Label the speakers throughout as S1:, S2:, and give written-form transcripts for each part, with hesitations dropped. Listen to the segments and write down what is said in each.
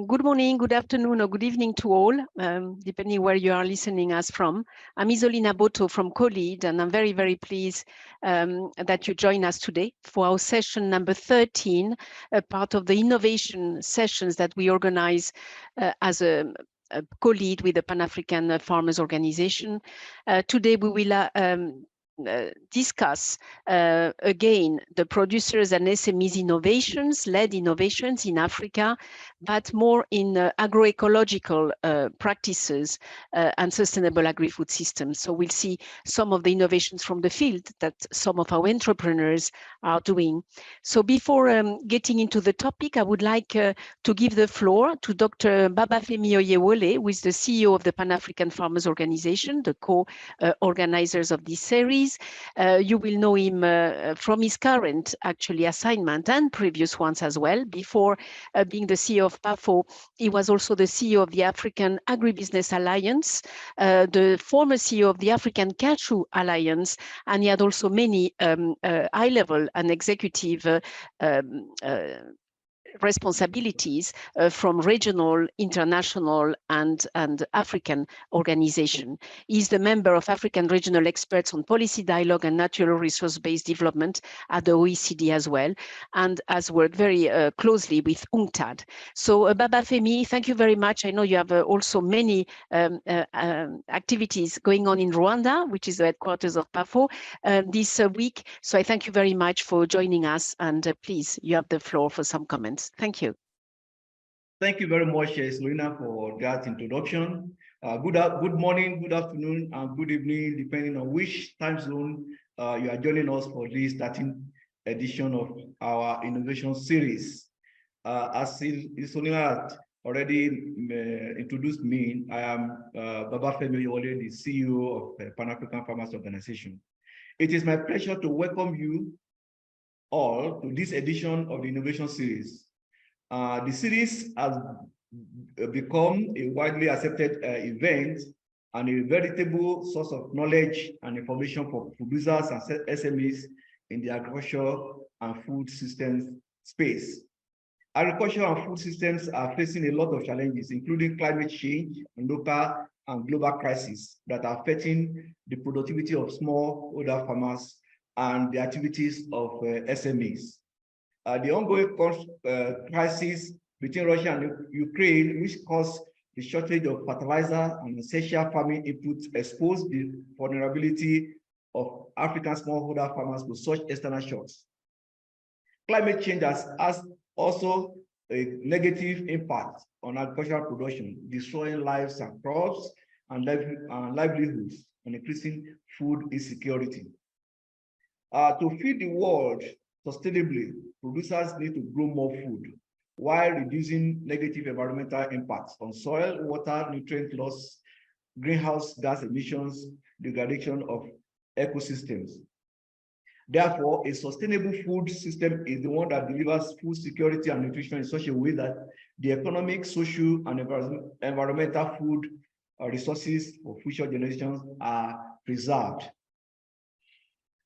S1: Good morning, good afternoon, or good evening to all, depending where you are listening us from. I'm Isolina Boto from COLEAD, and I'm very, very pleased that you join us today for our session number 13, a part of the innovation sessions that we organize as a co-lead with the Pan-African Farmers Organization. Today we will discuss again the producers and SMEs innovations, led innovations in Africa, but more in agroecological practices and sustainable agri-food systems. So we'll see some of the innovations from the field that some of our entrepreneurs are doing. So before getting into the topic, I would like to give the floor to Dr. Babafemi Oyewole, who is the CEO of the Pan-African Farmers Organization, the co-organizers of this series. You will know him from his current actually assignment and previous ones as well. Before being the CEO of PAFO, he was also the CEO of the African Agribusiness Alliance, the former CEO of the African Cashew Alliance, and he had also many high-level and executive responsibilities from regional, international, and African organization. He's the member of African Regional Experts on Policy Dialogue and Natural Resource-Based Development at the OECD as well, and has worked very closely with UNCTAD. So Babafemi, thank you very much. I know you have also many activities going on in Rwanda, which is the headquarters of PAFO this week. So I thank you very much for joining us, and please, you have the floor for some comments. Thank you.
S2: Thank you very much, Selina, for that introduction. Good morning, good afternoon, and good evening, depending on which time zone you are joining us for this 13th edition of our innovation series. As Selina had already introduced me, I am Babafemi Oyewole, the CEO of Pan-African Farmers Organization. It is my pleasure to welcome you all to this edition of the innovation series. The series has become a widely accepted event and a veritable source of knowledge and information for producers and SMEs in the agriculture and food systems space. Agriculture and food systems are facing a lot of challenges, including climate change and local and global crises that are affecting the productivity of smallholder farmers and the activities of SMEs. The ongoing crisis between Russia and Ukraine, which caused the shortage of fertilizer and essential farming inputs, exposed the vulnerability of African smallholder farmers to such external shocks. Climate change has also a negative impact on agricultural production, destroying lives and crops and livelihoods, and increasing food insecurity. To feed the world sustainably, producers need to grow more food while reducing negative environmental impacts on soil, water, nutrient loss, greenhouse gas emissions, degradation of ecosystems. Therefore, a sustainable food system is the one that delivers food security and nutrition in such a way that the economic, social, and environmental food resources for future generations are preserved.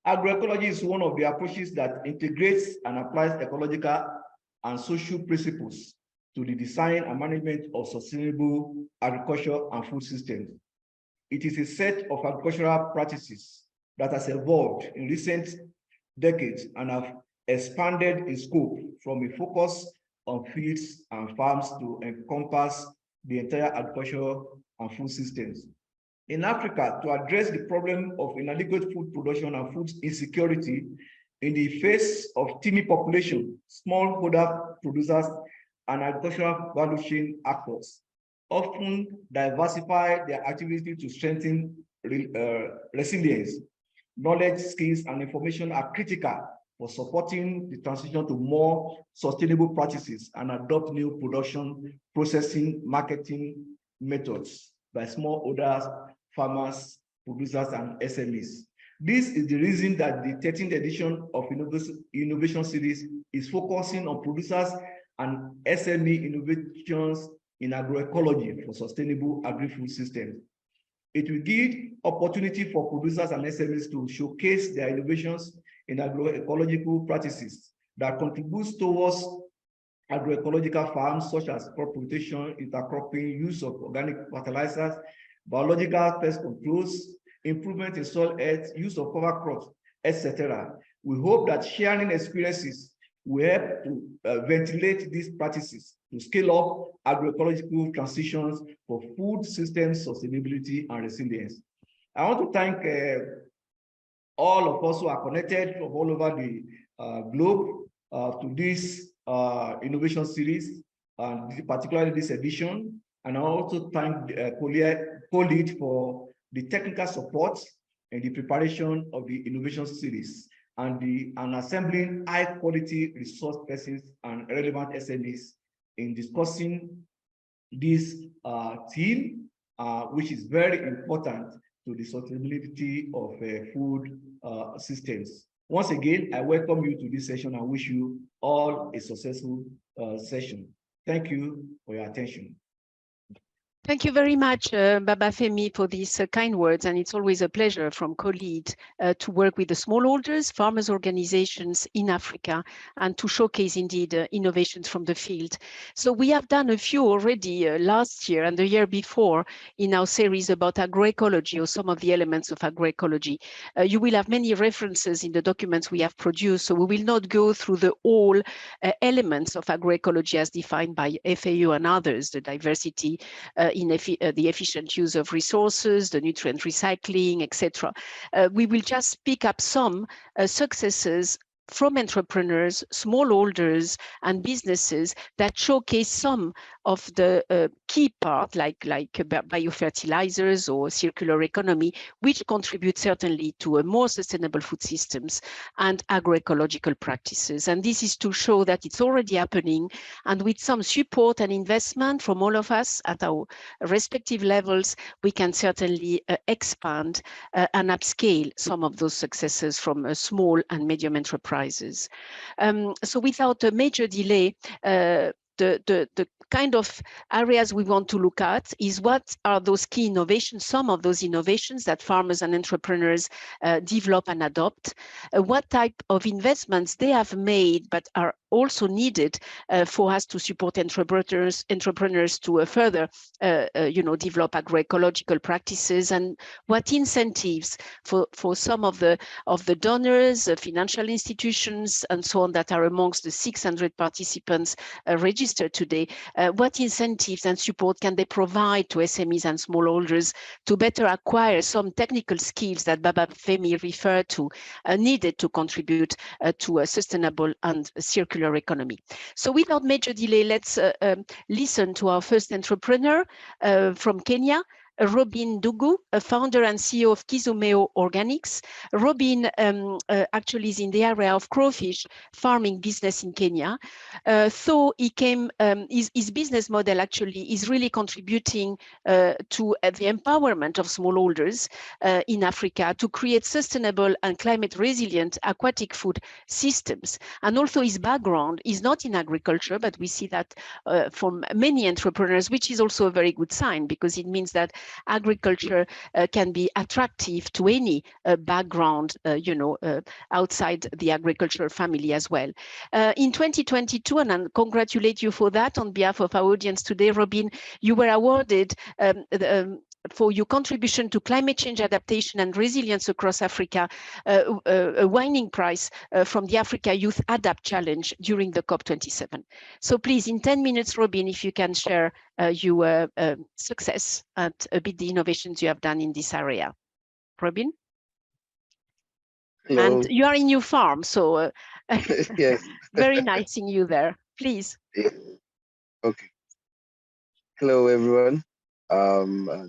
S2: Agroecology is one of the approaches that integrates and applies ecological and social principles to the design and management of sustainable agriculture and food systems. It is a set of agricultural practices that has evolved in recent decades and have expanded in scope from a focus on fields and farms to encompass the entire agriculture and food systems. In Africa, to address the problem of inadequate food production and food insecurity in the face of teeming population, smallholder producers, and agricultural value chain actors often diversify their activity to strengthen resilience. Knowledge, skills, and information are critical for supporting the transition to more sustainable practices and adopt new production, processing, marketing methods by smallholders, farmers, producers, and SMEs. This is the reason that the 13th edition of Innovation Series is focusing on producers and SME innovations in agroecology for sustainable agri-food systems. It will give opportunity for producers and SMEs to showcase their innovations in agroecological practices that contributes towards agroecological farms such as crop rotation, intercropping, use of organic fertilizers, biological pest controls, improvement in soil health, use of cover crops, etc. We hope that sharing experiences will help to ventilate these practices to scale up agroecological transitions for food system sustainability and resilience. I want to thank all of us who are connected from all over the globe to this innovation series, and particularly this edition. And I also thank COLEAD for the technical support and the preparation of the innovation series and assembling high quality resource persons and relevant SMEs in discussing this theme, which is very important to the sustainability of food systems. Once again, I welcome you to this session and wish you all a successful session. Thank you for your attention.
S1: Thank you very much, Baba Femi, for these kind words. And it's always a pleasure from COLEAD to work with the smallholders, farmers organizations in Africa, and to showcase indeed innovations from the field. So we have done a few already last year and the year before in our series about agroecology, or some of the elements of agroecology. You will have many references in the documents we have produced, so we will not go through the all elements of agroecology as defined by FAO and others, the diversity, the efficient use of resources, the nutrient recycling, etc. We will just pick up some successes from entrepreneurs, smallholders, and businesses that showcase some of the key part, like biofertilizers or circular economy, which contribute certainly to a more sustainable food systems and agroecological practices. And this is to show that it's already happening, and with some support and investment from all of us at our respective levels, we can certainly expand and upscale some of those successes from small and medium enterprises. So without a major delay, the kind of areas we want to look at is what are those key innovations, some of those innovations that farmers and entrepreneurs develop and adopt, what type of investments they have made but are also needed for us to support entrepreneurs to further develop agroecological practices, and what incentives for some of the donors, financial institutions, and so on that are amongst the 600 participants registered today. What incentives and support can they provide to SMEs and smallholders to better acquire some technical skills that Baba Femi referred to, needed to contribute to a sustainable and circular economy. So without major delay, let's listen to our first entrepreneur from Kenya, Robin Dugu, a founder and CEO of Kizumeo Organics. Robin actually is in the area of crawfish farming business in Kenya. So he came, his business model actually is really contributing to the empowerment of smallholders in Africa to create sustainable and climate resilient aquatic food systems. And also his background is not in agriculture, but we see that from many entrepreneurs, which is also a very good sign, because it means that agriculture can be attractive to any background, outside the agricultural family as well. In 2022, and I congratulate you for that on behalf of our audience today, Robin, you were awarded for your contribution to climate change adaptation and resilience across Africa, a winning prize from the Africa Youth Adapt Challenge during the COP27. So please, in 10 minutes, Robin, if you can share your success and a bit the innovations you have done in this area. Robin?
S3: Hello.
S1: And you are in your farm, so
S3: Yes.
S1: very nice seeing you there. Please.
S3: Yeah. Okay. Hello, everyone.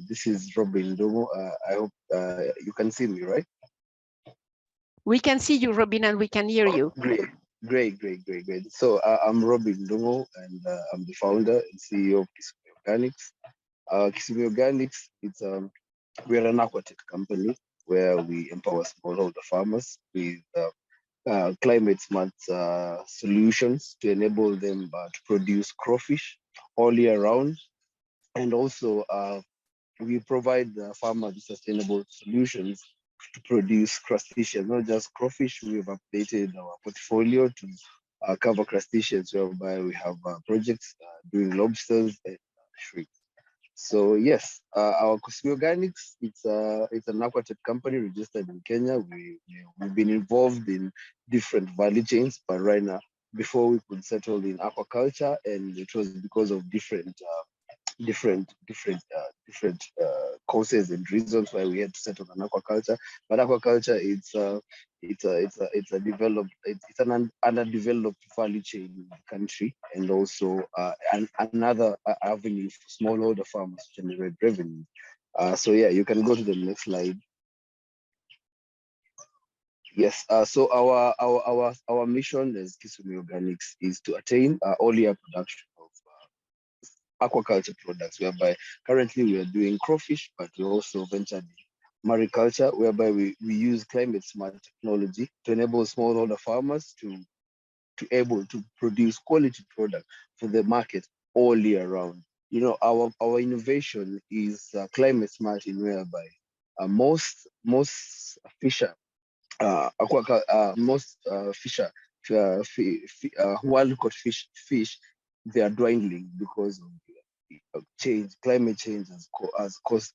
S3: This is Robin Domo. I hope you can see me, right?
S1: We can see you, Robin, and we can hear you.
S3: Great. So I'm Robin Domo, and I'm the founder and CEO of Kizumeo Organics. Kizumeo Organics, we're an aquatech company where we empower smallholder farmers with climate smart solutions to enable them to produce crawfish all year round. And also we provide the farmers with sustainable solutions to produce crustaceans, not just crawfish. We've updated our portfolio to cover crustaceans, whereby we have projects doing lobsters and shrimp. So yes, our Kusimi Organics, it's an aquatech company registered in Kenya. We've been involved in different value chains, but right now, before we could settle in aquaculture, and it was because of different causes and reasons why we had to settle on aquaculture. But aquaculture, it's an underdeveloped value chain in the country, and also another avenue for smallholder farmers to generate revenue. So yeah, you can go to the next slide. Yes, so our mission as Kisumi Organics is to attain all-year production of aquaculture products, whereby currently we are doing crawfish, but we also ventured in mariculture, whereby we use climate smart technology to enable smallholder farmers to able to produce quality product for the market all year round. You know, our innovation is climate smart, in whereby most fisher most fisher wild caught fish, they are dwindling because of climate change has caused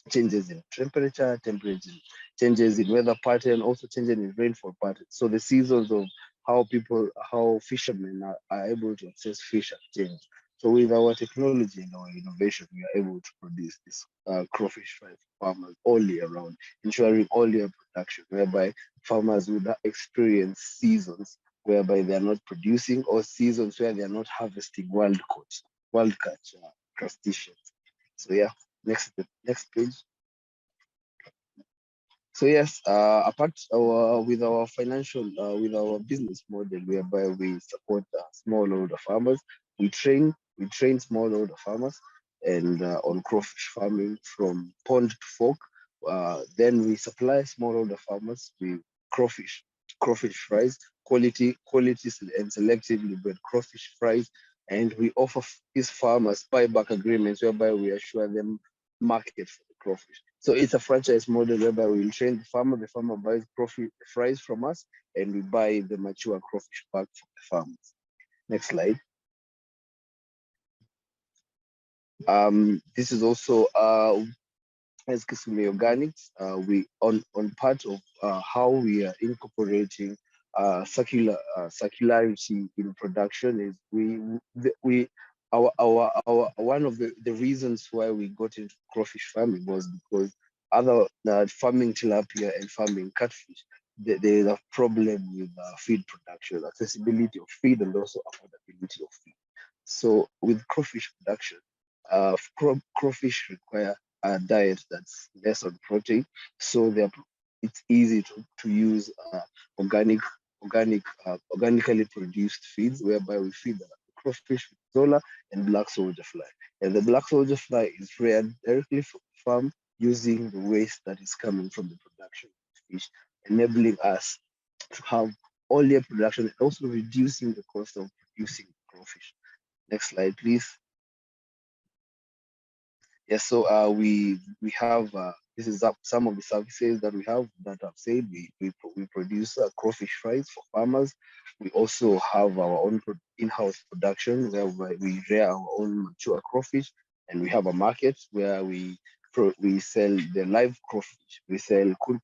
S3: changes in temperature, changes in weather pattern, also changes in rainfall pattern. So the seasons of how fishermen are able to access fish have changed. So with our technology and our innovation, we are able to produce this crawfish fry for farmers all year round, ensuring all year production, whereby farmers would experience seasons whereby they are not producing, or seasons where they are not harvesting wild catch crustaceans. So yeah, next page. So yes, with our with our business model, whereby we support smallholder farmers, we train smallholder farmers and on crawfish farming from pond to fork. Then we supply smallholder farmers with crawfish fries, quality and selectively bred crawfish fries, and we offer these farmers buyback agreements, whereby we assure them market for the crawfish. So it's a franchise model whereby we train the farmer buys fries from us, and we buy the mature crawfish back from the farmers. Next slide. This is also as Kisumi Organics, we on part of how we are incorporating circularity in production is our one of the reasons why we got into crawfish farming was because other farming tilapia and farming catfish, there is a problem with feed production, accessibility of feed, and also affordability of feed. So with crawfish production, crawfish require a diet that's less on protein, so it's easy to use organically produced feeds, whereby we feed the crawfish with zola and black soldier fly. And the black soldier fly is reared directly from the farm using the waste that is coming from the production of fish, enabling us to have all year production and also reducing the cost of producing crawfish. Next slide, please. Yes, so we have this is some of the services that we have that I've said. We produce crawfish fries for farmers. We also have our own in-house production where we rear our own mature crawfish, and we have a market where we sell the live crawfish. We sell cooked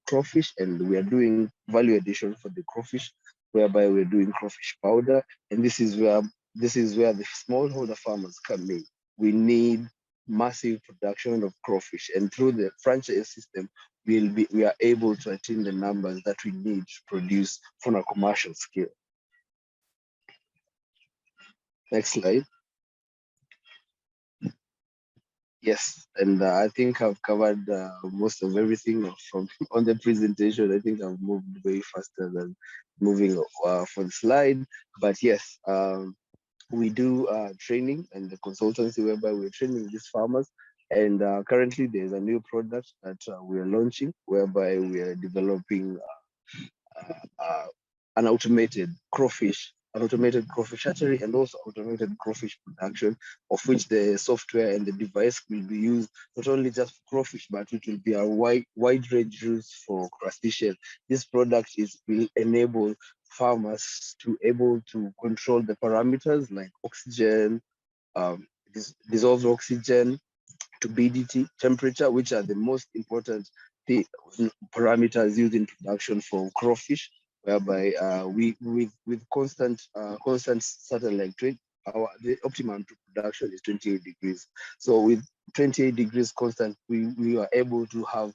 S3: crawfish, and we are doing value addition for the crawfish, whereby we're doing crawfish powder. And this is where the smallholder farmers come in. We need massive production of crawfish, and through the franchise system, we are able to attain the numbers that we need to produce on a commercial scale. Next slide. Yes, and I think I've covered most of everything from on the presentation. I think I've moved way faster than moving for the slide, but yes, we do training and the consultancy, whereby we're training these farmers. And currently there's a new product that we are launching, whereby we are developing an automated crawfish crawfish hatchery, and also automated crawfish production, of which the software and the device will be used not only just for crawfish, but it will be a wide range used for crustaceans. This product will enable farmers to able to control the parameters like oxygen, dissolved oxygen, turbidity, temperature, which are the most important parameters used in production for crawfish, whereby with constant satellite rate, the optimum production is 28 degrees. So with 28 degrees constant, we are able to have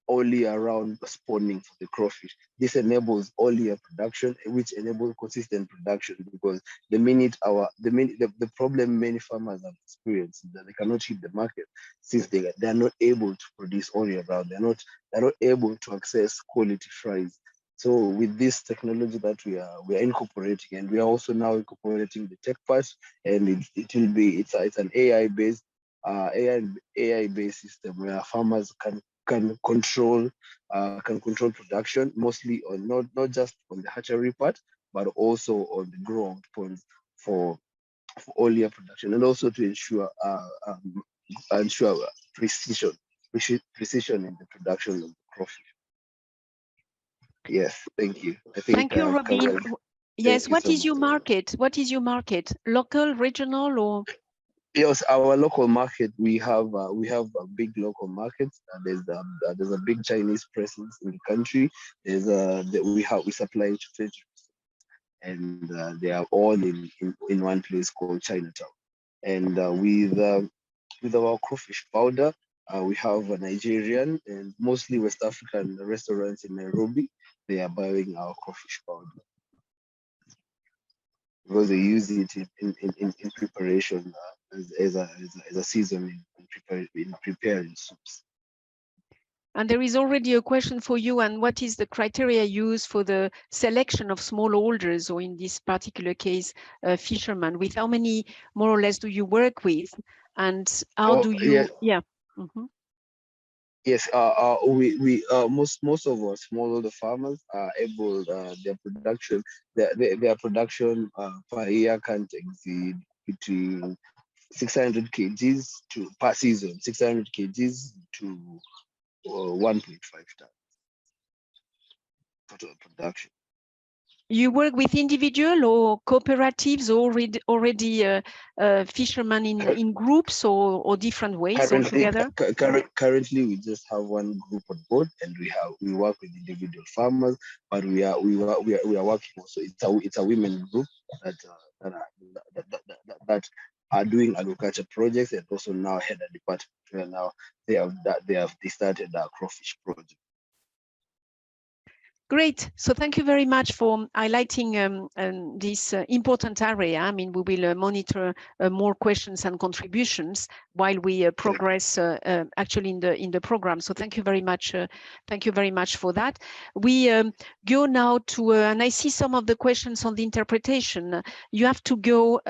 S3: all year round spawning for the crawfish. This enables all year production, which enables consistent production, because the problem many farmers have experienced is that they cannot hit the market, since they are not able to produce all year round. They're not able to access quality fries. So with this technology that we are incorporating, and we are also now incorporating the tech part, and it's an AI based system where farmers can control production, mostly on not just on the hatchery part, but also on the grow-out ponds for all year production, and also to ensure precision in the production of the crawfish. Yes, thank you. I think,
S1: thank you, Robin. Yes, what is your market? What is your market? Local, regional, or?
S3: Yes, our local market, we have a big local market. There's a big Chinese presence in the country. We supply to trade, and they are all in one place called Chinatown. And with our crawfish powder, we have a Nigerian and mostly West African restaurants in Nairobi. They are buying our crawfish powder because they use it in preparation as a seasoning in preparing soups.
S1: And there is already a question for you. And what is the criteria used for the selection of smallholders, or in this particular case, fishermen? With how many, more or less, do you work with? And how do you?
S3: Yes.
S1: Yeah. Mm-hmm.
S3: Yes, most of our smallholder farmers are able, their production per year can't exceed between 600 kgs per season, 600 kgs to 1.5 tons total production.
S1: You work with individual or cooperatives, or already fishermen in groups, or different ways altogether?
S3: Currently, we just have one group on board, and we work with individual farmers, but we are working also. It's a women group that are doing agriculture projects, and also now head a department where now they started a crawfish project.
S1: Great. So thank you very much for highlighting this important area. I mean, we will monitor more questions and contributions while we progress actually in the program. So thank you very much. Thank you very much for that. We go now to, and I see some of the questions on the interpretation. You have to go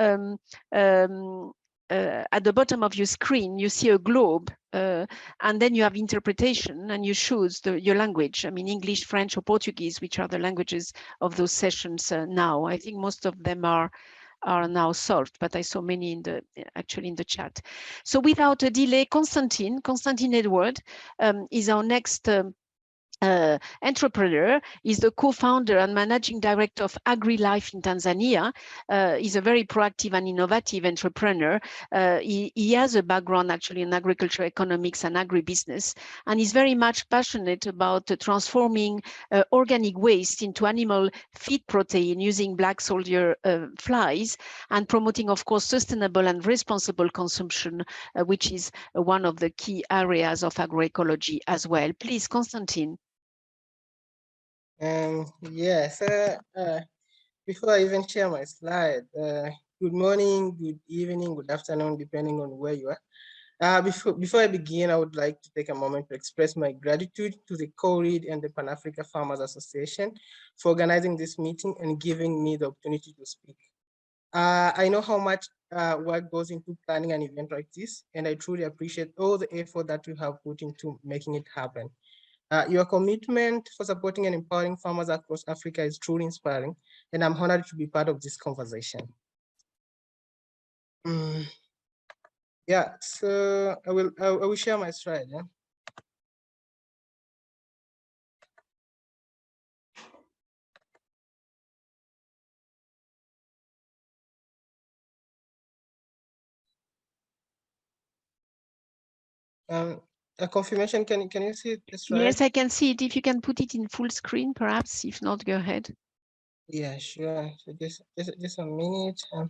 S1: at the bottom of your screen, you see a globe, and then you have interpretation, and you choose your language. I mean, English, French, or Portuguese, which are the languages of those sessions now. I think most of them are now solved, but I saw many actually in the chat. So without a delay, Constantine Edward is our next entrepreneur. Is the co-founder and managing director of AgriLife in Tanzania. He's a very proactive and innovative entrepreneur. He has a background actually in agriculture economics and agribusiness, and he's very much passionate about transforming organic waste into animal feed protein using black soldier flies, and promoting, of course, sustainable and responsible consumption, which is one of the key areas of agroecology as well. Please, Constantine.
S4: Yes, before I even share my slide, good morning, good evening, good afternoon, depending on where you are. Before I begin, I would like to take a moment to express my gratitude to the COLEAD and the Pan-Africa Farmers Association for organizing this meeting and giving me the opportunity to speak. I know how much work goes into planning an event like this, and I truly appreciate all the effort that you have put into making it happen. Your commitment for supporting and empowering farmers across Africa is truly inspiring, and I'm honored to be part of this conversation. Yeah, so I will share my slide. Yeah? A confirmation, can you see this, right?
S1: Yes, I can see it. If you can put it in full screen, perhaps. If not, go ahead.
S4: Yeah, sure. So just a minute. Okay.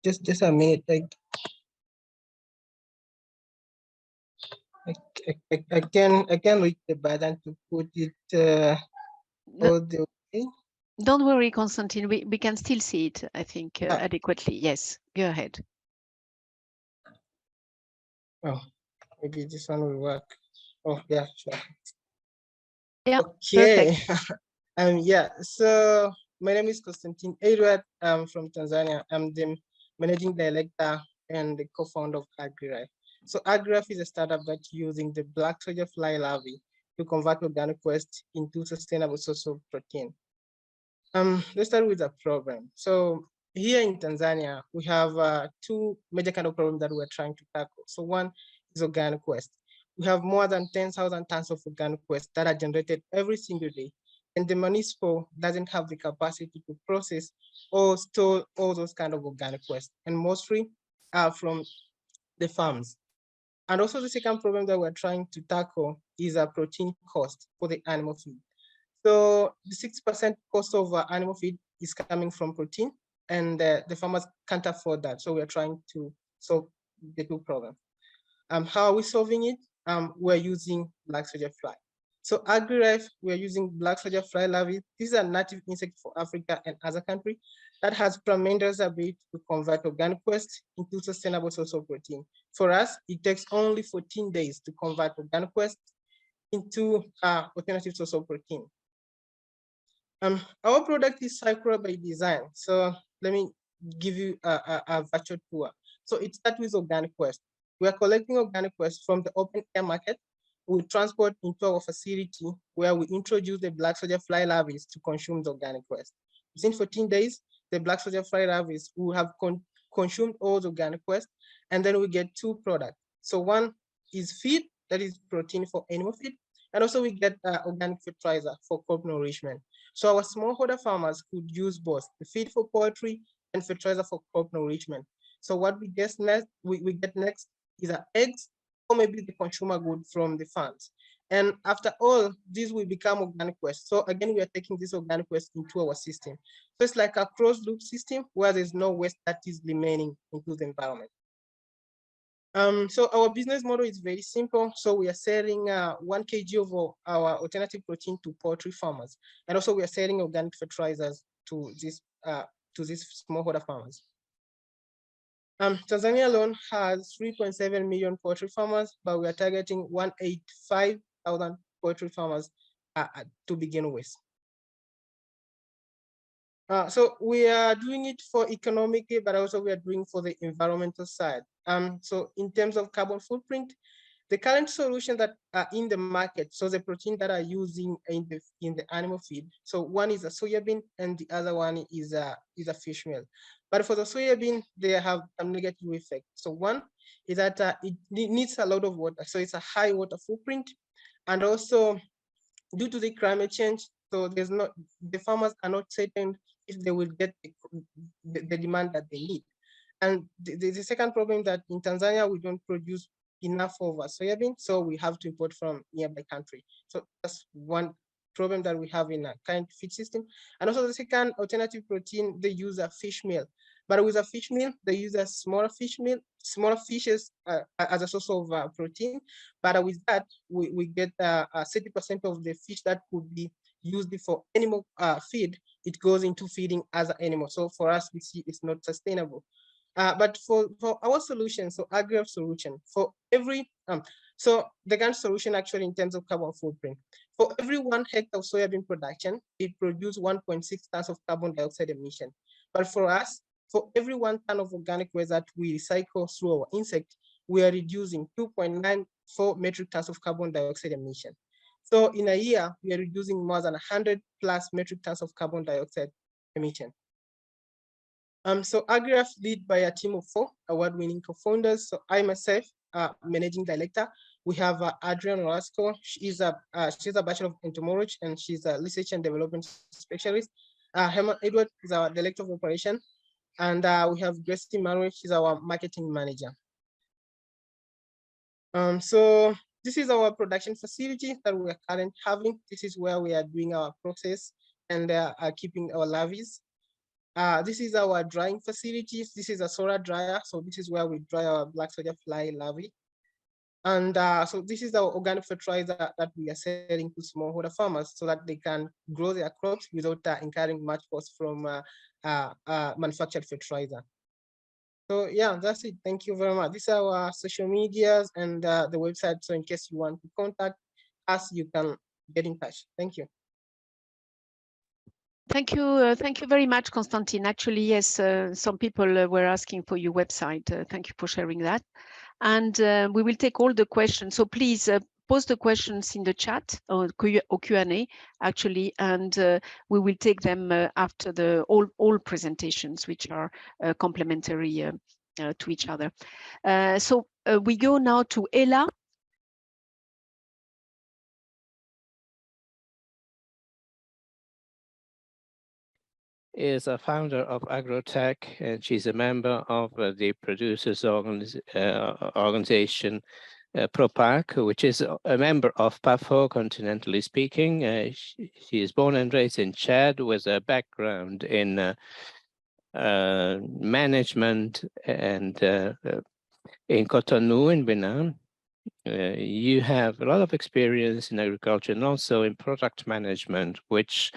S4: Just a minute. I can reach the button to put it all the way.
S1: Don't worry, Constantine. We can still see it, I think, adequately. Yes, go ahead.
S4: Oh, maybe this one will work. Oh, yeah, sure.
S1: Yeah,
S4: okay.
S1: perfect.
S4: Yeah, so my name is Constantine Edward. I'm from Tanzania. I'm the managing director and the co-founder of AgriRife. So AgriRife is a startup that's using the black soldier fly larvae to convert organic waste into sustainable source of protein. Let's start with the problem. So here in Tanzania, we have two major kind of problems that we're trying to tackle. So one is organic waste. We have more than 10,000 tons of organic waste that are generated every single day. And the municipal doesn't have the capacity to process or store all those kind of organic waste. And mostly are from the farms. And also the second problem that we're trying to tackle is a protein cost for the animal feed. So the 6% cost of animal feed is coming from protein, and the farmers can't afford that. So we're trying to solve the two problems. How are we solving it? We're using black soldier fly. So AgriRife, we're using black soldier fly larvae. This is a native insect for Africa and other countries that has tremendous ability to convert organic waste into sustainable source of protein. For us, it takes only 14 days to convert organic waste into alternative source of protein. Our product is circular by design. So let me give you a virtual tour. So it starts with organic waste. We are collecting organic waste from the open air market. We transport into our facility where we introduce the black soldier fly larvae to consume the organic waste. Within 14 days, the black soldier fly larvae will have consumed all the organic waste, and then we get two products. So one is feed, that is protein for animal feed, and also we get organic fertilizer for crop nourishment. So our smallholder farmers could use both the feed for poultry and fertilizer for crop nourishment. So what we get next, we get next is eggs or maybe the consumer good from the farms. And after all, this will become organic waste. So again, we are taking this organic waste into our system. So it's like a closed loop system where there's no waste that is remaining into the environment. So our business model is very simple. So we are selling 1 kg of our alternative protein to poultry farmers, and also we are selling organic fertilizers to these smallholder farmers. Tanzania alone has 3.7 million poultry farmers, but we are targeting 185,000 poultry farmers to begin with. So we are doing it for economically, but also we are doing for the environmental side. So in terms of carbon footprint, the current solution that are in the market, so the protein that are using in the animal feed. So one is a soybean and the other one is a fish meal. But for the soybean, they have a negative effect. So one is that it needs a lot of water. So it's a high water footprint. And also due to the climate change, so the farmers are not certain if they will get the demand that they need. And the second problem that in Tanzania, we don't produce enough of a soybean, so we have to import from nearby country. So that's one problem that we have in a current feed system. And also the second alternative protein, they use a fish meal. But with a fish meal, they use a smaller fishes as a source of protein. But with that, we get 30% of the fish that could be used for animal feed. It goes into feeding other animals. So for us, we see it's not sustainable. But for our solution, so agri solution, for every so the current solution actually in terms of carbon footprint, for every 1 hectare of soybean production, it produces 1.6 tons of carbon dioxide emission. But for us, for every 1 ton of organic waste that we recycle through our insect, we are reducing 2.94 metric tons of carbon dioxide emission. So in a year, we are reducing more than 100+ metric tons of carbon dioxide emission. So AgriF lead by a team of 4 award-winning co-founders. So I myself, managing director. We have Adrian Orozco. She's a Bachelor of Entomology and she's a research and development specialist. Herman Edward is our director of operation. And we have Grace Manuel, she's our marketing manager. So this is our production facility that we are currently having. This is where we are doing our process and keeping our larvae. This is our drying facilities. This is a solar dryer. So this is where we dry our black soldier fly larvae. And so this is our organic fertilizer that we are selling to smallholder farmers so that they can grow their crops without incurring much cost from manufactured fertilizer. So yeah, that's it. Thank you very much. These are our social medias and the website. So in case you want to contact us, you can get in touch. Thank you.
S1: Thank you very much, Constantine. Actually, yes, some people were asking for your website. Thank you for sharing that. And we will take all the questions. So please post the questions in the chat or Q&A, actually, and we will take them after the all presentations, which are complementary to each other. So we go now to Ella.
S5: Is a founder of Agrotech, and she's a member of the producers organization ProPac, which is a member of PAFO, continentally speaking. She is born and raised in Chad with a background in management and in Cotonou in Benin. You have a lot of experience in agriculture and also in product management, which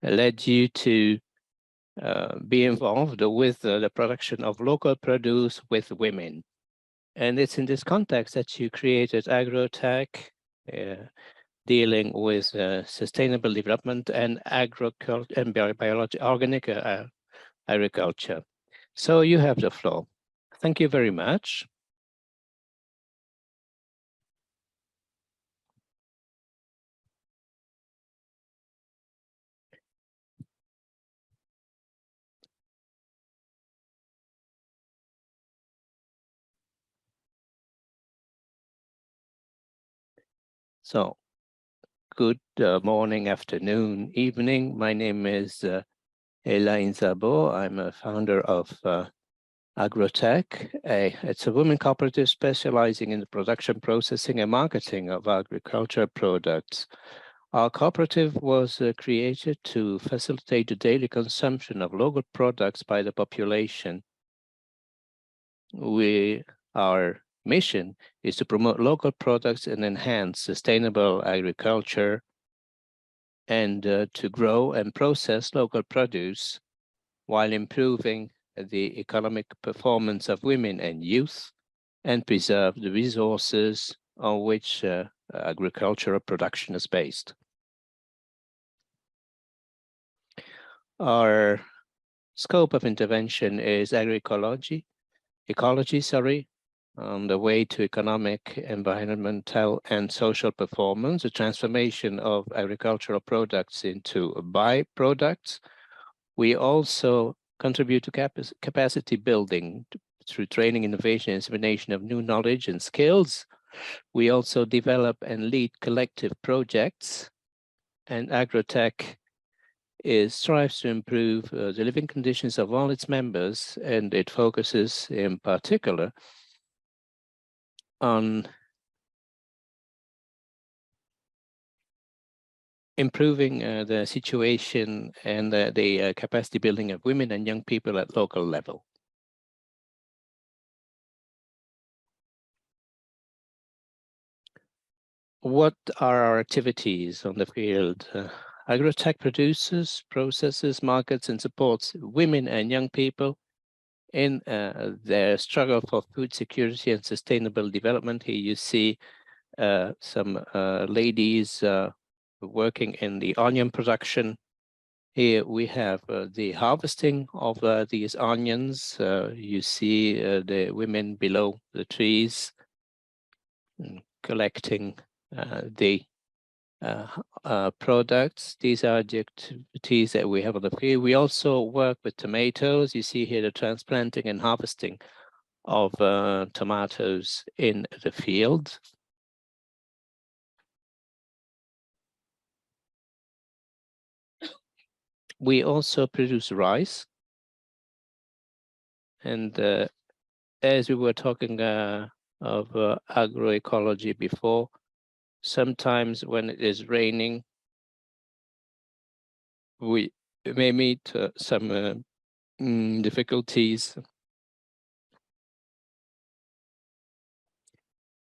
S5: led you to be involved with the production of local produce with women. And it's in this context that you created Agrotech, dealing with sustainable development and agriculture and organic agriculture. So you have the floor. Thank you very much. So, good morning, afternoon, evening. My name is Elaine Zabo. I'm a founder of Agrotech. It's a women cooperative specializing in the production, processing, and marketing of agricultural products. Our cooperative was created to facilitate the daily consumption of local products by the population. Our mission is to promote local products and enhance sustainable agriculture and to grow and process local produce while improving the economic performance of women and youth and preserve the resources on which agricultural production is based. Our scope of intervention is agroecology, on the way to economic, environmental, and social performance, the transformation of agricultural products into byproducts. We also contribute to capacity building through training, innovation, and dissemination of new knowledge and skills. We also develop and lead collective projects, and Agrotech strives to improve the living conditions of all its members, and it focuses in particular on improving the situation and the capacity building of women and young people at local level. What are our activities on the field? Agrotech produces, processes, markets, and supports women and young people in their struggle for food security and sustainable development. Here you see some ladies working in the onion production. Here we have the harvesting of these onions. You see the women below the trees collecting the products. These are the activities that we have on the field. We also work with tomatoes. You see here the transplanting and harvesting of tomatoes in the field. We also produce rice. And as we were talking of agroecology before, sometimes when it is raining, we may meet some difficulties.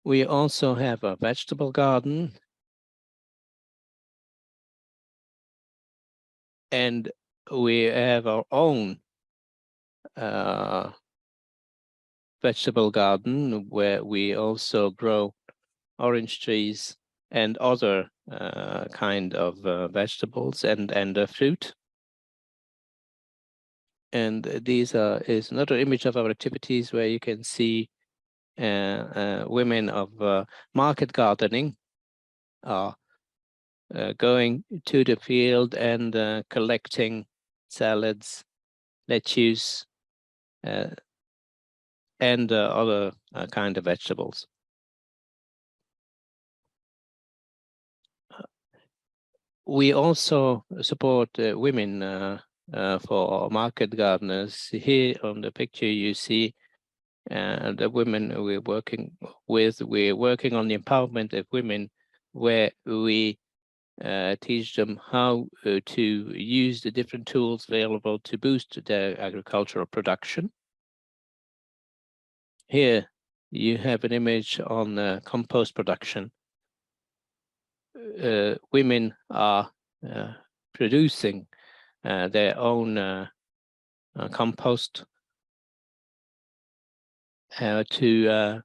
S5: We also have a vegetable garden. And we have our own vegetable garden where we also grow orange trees and other kind of vegetables and fruit. And these is another image of our activities where you can see women of market gardening are going to the field and collecting salads, lettuce, and other kind of vegetables. We also support women for market gardeners. Here on the picture you see the women we're working with. We're working on the empowerment of women where we teach them how to use the different tools available to boost their agricultural production. Here you have an image on compost production. Women are producing their own compost to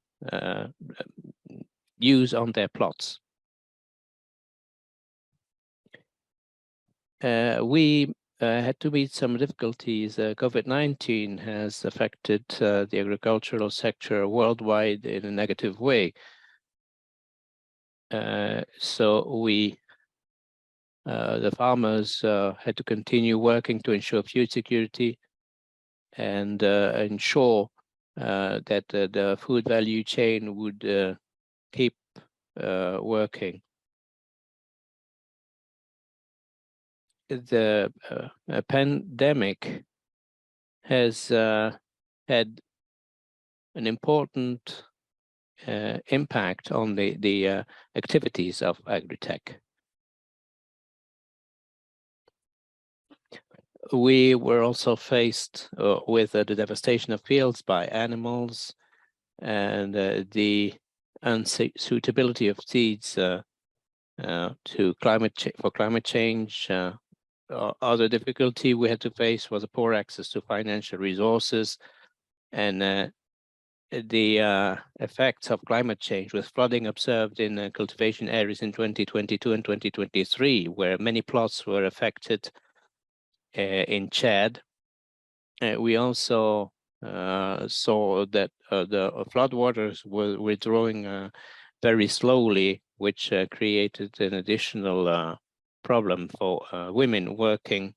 S5: use on their plots. We had to meet some difficulties. COVID-19 has affected the agricultural sector worldwide in a negative way. So we, the farmers had to continue working to ensure food security and ensure that the food value chain would keep working. The pandemic has had an important impact on the activities of agritech. We were also faced with the devastation of fields by animals and the unsuitability of seeds to climate change. Other difficulty we had to face was a poor access to financial resources and the effects of climate change, with flooding observed in cultivation areas in 2022 and 2023, where many plots were affected in Chad. We also saw that the floodwaters were withdrawing very slowly, which created an additional problem for women working.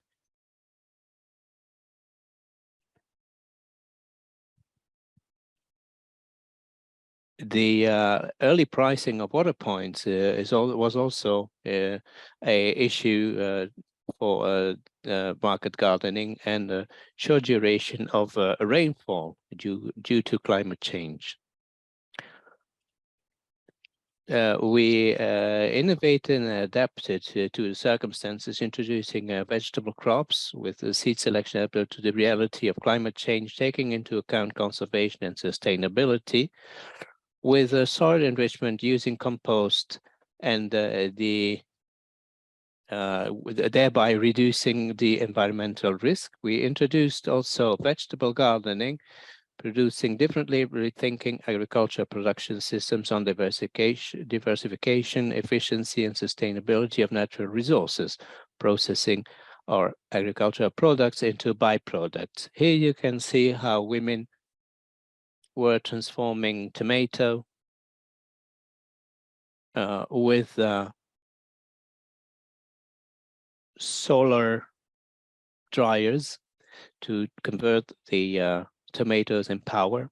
S5: The early pricing of water points was also a issue for market gardening, and a short duration of rainfall due to climate change. we innovated and adapted to the circumstances, introducing vegetable crops with the seed selection adapted to the reality of climate change, taking into account conservation and sustainability, with soil enrichment using compost and thereby reducing the environmental risk. We introduced also vegetable gardening, producing differently, rethinking agriculture production systems on diversification, efficiency, and sustainability of natural resources, processing our agricultural products into byproducts. Here you can see how women were transforming tomato with solar dryers to convert the tomatoes in power.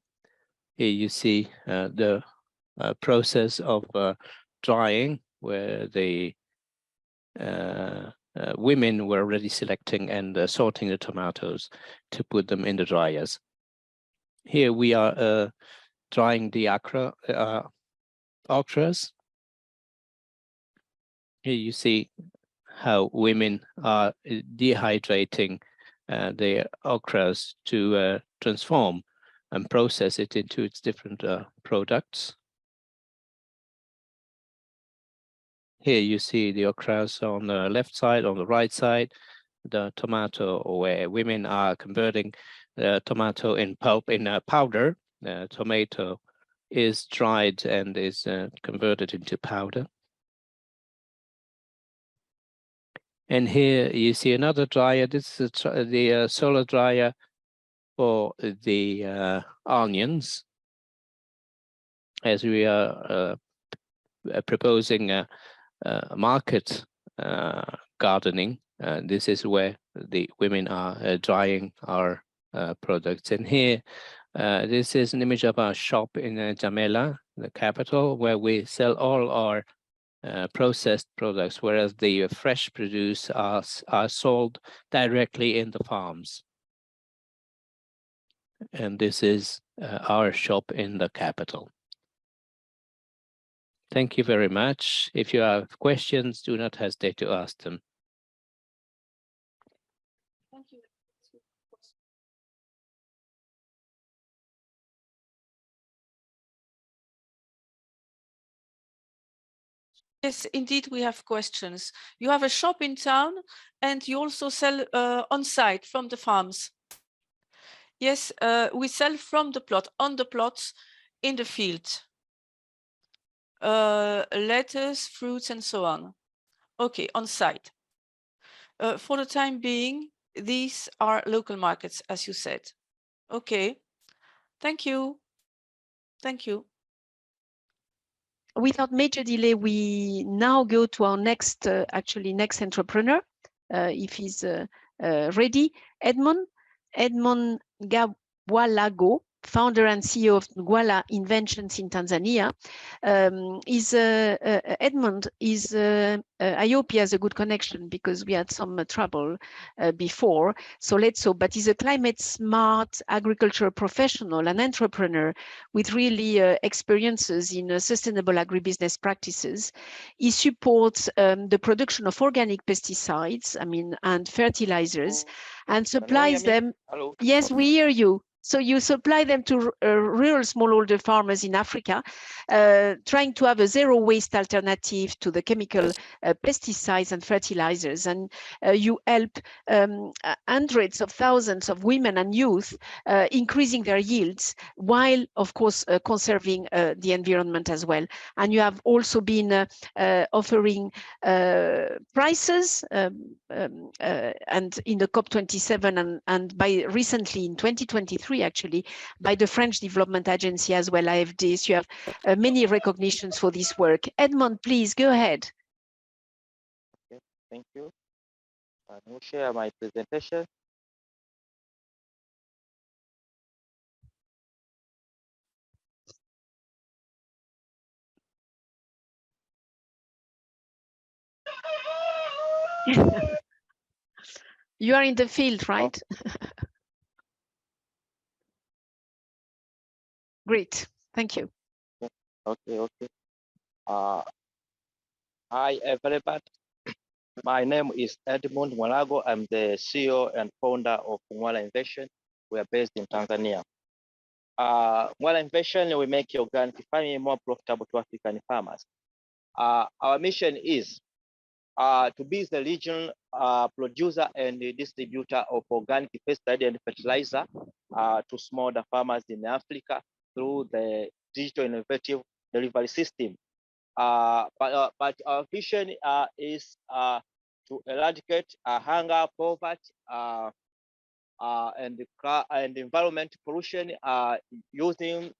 S5: Here you see the process of drying, where the women were already selecting and sorting the tomatoes to put them in the dryers. Here we are drying the okras. Here you see how women are dehydrating the okras to transform and process it into its different products. Here you see the okras on the left side, on the right side, the tomato, where women are converting the tomato in pulp, in powder. Tomato is dried and is converted into powder. And here you see another dryer. This is the solar dryer for the onions, as we are proposing market gardening. This is where the women are drying our products. And here, this is an image of our shop in Jamela, the capital, where we sell all our processed products, whereas the fresh produce are sold directly in the farms. And this is our shop in the capital. Thank you very much. If you have questions, do not hesitate to ask them.
S6: Thank you. Yes, indeed, we have questions. You have a shop in town and you also sell on site from the farms. Yes, we sell from the plot, on the plots, in the field. Lettuce, fruits, and so on. Okay, on site. For the time being, these are local markets, as you said. Okay, thank you. Thank you.
S1: Without major delay, we now go to our next, next entrepreneur, if he's ready. Edmond Gawalago, founder and CEO of Gwala Inventions in Tanzania. Edmond is, I hope he has a good connection because we had some trouble before. So let's hope, but he's a climate smart agricultural professional and entrepreneur with really experiences in sustainable agribusiness practices. He supports the production of organic pesticides, and fertilizers, and supplies them.
S7: Hello.
S1: Yes, we hear you. So you supply them to rural smallholder farmers in Africa, trying to have a zero waste alternative to the chemical pesticides and fertilizers. And you help hundreds of thousands of women and youth increasing their yields while, of course, conserving the environment as well. And you have also been offering prices and in the COP27 and by recently in 2023, actually, by the French Development Agency as well, AFD. So you have many recognitions for this work. Edmond, please go ahead.
S7: Okay, thank you. I will share my presentation.
S1: You are in the field, right? Great, thank you.
S7: Okay. Hi, everybody. My name is Edmund Mwalago. I'm the CEO and founder of Mwala Innovation. We are based in Tanzania. Mwala Innovation, we make organic farming more profitable to African farmers. Our mission is to be the regional producer and distributor of organic pesticide and fertilizer to smallholder farmers in Africa through the digital innovative delivery system. But our vision is to eradicate hunger, poverty, and environment pollution using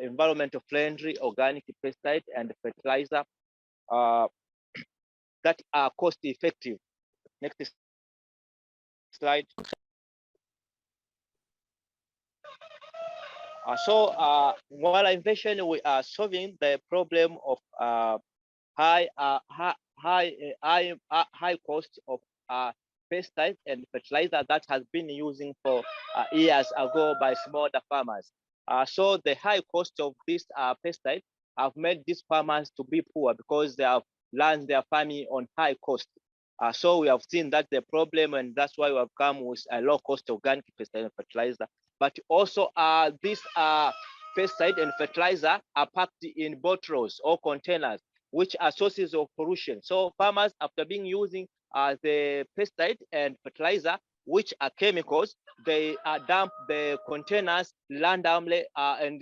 S7: environmental friendly organic pesticide and fertilizer that are cost effective. Next slide. While innovation, we are solving the problem of high cost of pesticides and fertilizer that has been using for years ago by smallholder farmers. So the high cost of this pesticide have made these farmers to be poor because they have learned their farming on high cost. So we have seen that the problem, and that's why we have come with a low cost organic pesticide and fertilizer. But also this pesticide and fertilizer are packed in bottles or containers, which are sources of pollution. So farmers, after being using the pesticide and fertilizer, which are chemicals, they dump the containers randomly and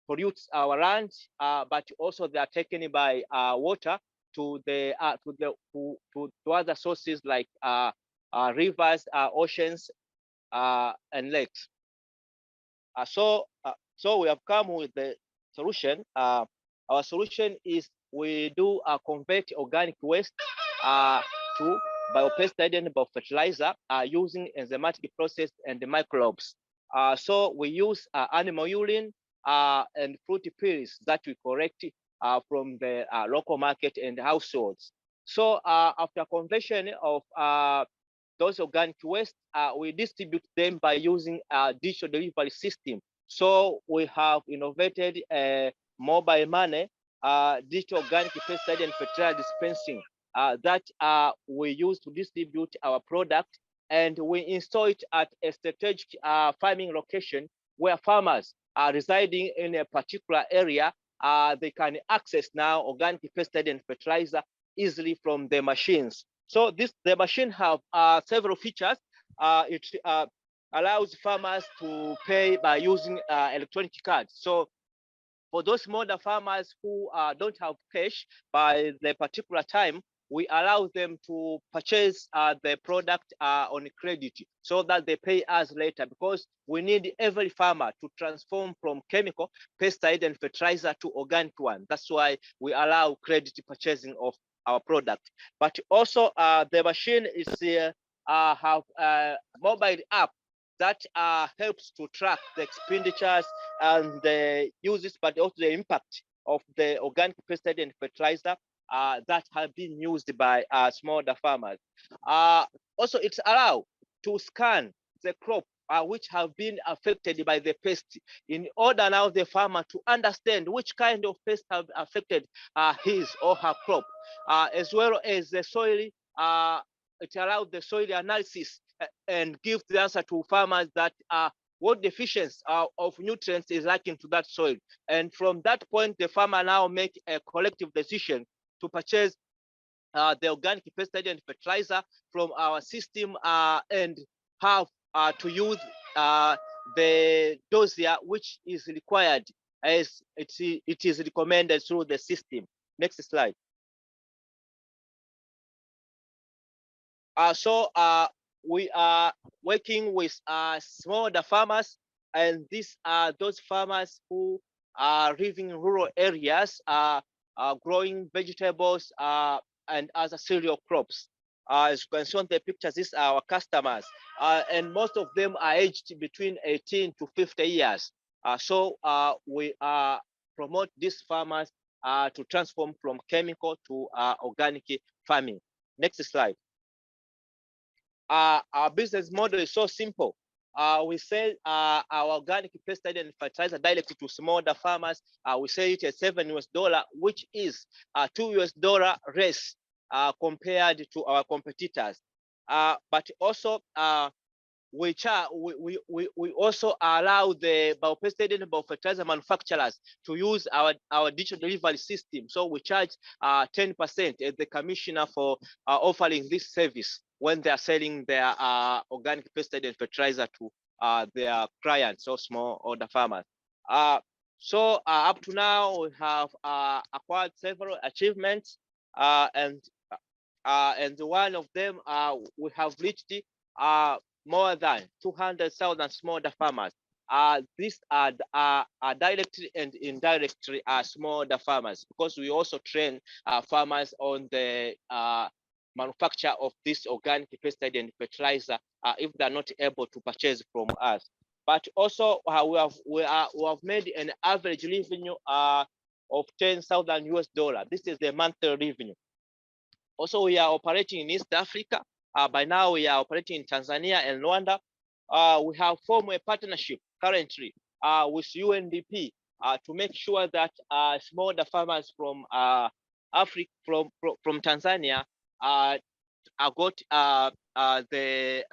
S7: pollutes our land, but also they are taken by water to the to other sources like rivers, oceans, and lakes. So we have come with the solution. Our solution is we do convert organic waste to biopesticide and biofertilizer using enzymatic process and the microbes. So we use animal urine and fruit peels that we collect from the local market and households. So after conversion of those organic waste, we distribute them by using a digital delivery system. So we have innovated a mobile money, digital organic pesticide and fertilizer dispensing that we use to distribute our product, and we install it at a strategic farming location where farmers are residing in a particular area. They can access now organic pesticide and fertilizer easily from the machines. So the machine have several features. It allows farmers to pay by using electronic cards. So for those smaller farmers who don't have cash by the particular time, we allow them to purchase the product on credit so that they pay us later, because we need every farmer to transform from chemical, pesticide and fertilizer to organic one. That's why we allow credit purchasing of our product. But also the machine is have a mobile app that helps to track the expenditures and the uses, but also the impact of the organic pesticide and fertilizer that have been used by smallholder farmers. Also, it's allowed to scan the crop which have been affected by the pest, in order now the farmer to understand which kind of pest have affected his or her crop, as well as the soil. It allows the soil analysis and give the answer to farmers that what deficiency of nutrients is lacking to that soil. And from that point, the farmer now make a collective decision to purchase the organic pesticide and fertilizer from our system and have to use the dossier which is required as it is recommended through the system. Next slide. So we are working with smallholder farmers, and these are those farmers who are living in rural areas, growing vegetables and other cereal crops. As you can see on the pictures, these are our customers, and most of them are aged between 18 to 50 years. So we promote these farmers to transform from chemical to organic farming. Next slide. Our business model is so simple. we sell our organic pesticide and fertilizer directly to smallholder farmers. We sell it at $7, which is $2 less compared to our competitors. But also we also allow the biopesticide and biofertilizer manufacturers to use our digital delivery system. So we charge 10% as the commissioner for offering this service when they are selling their organic pesticide and fertilizer to their clients or smallholder farmers. So up to now, we have acquired several achievements, and one of them, we have reached more than 200,000 smallholder farmers. These are directly and indirectly smallholder farmers, because we also train farmers on the manufacture of this organic pesticide and fertilizer if they're not able to purchase from us. But also we have made an average revenue of $10,000. This is the monthly revenue. Also, we are operating in East Africa. By now, we are operating in Tanzania and Rwanda. We have formed a partnership currently with UNDP to make sure that smallholder farmers from Africa, from Tanzania, got the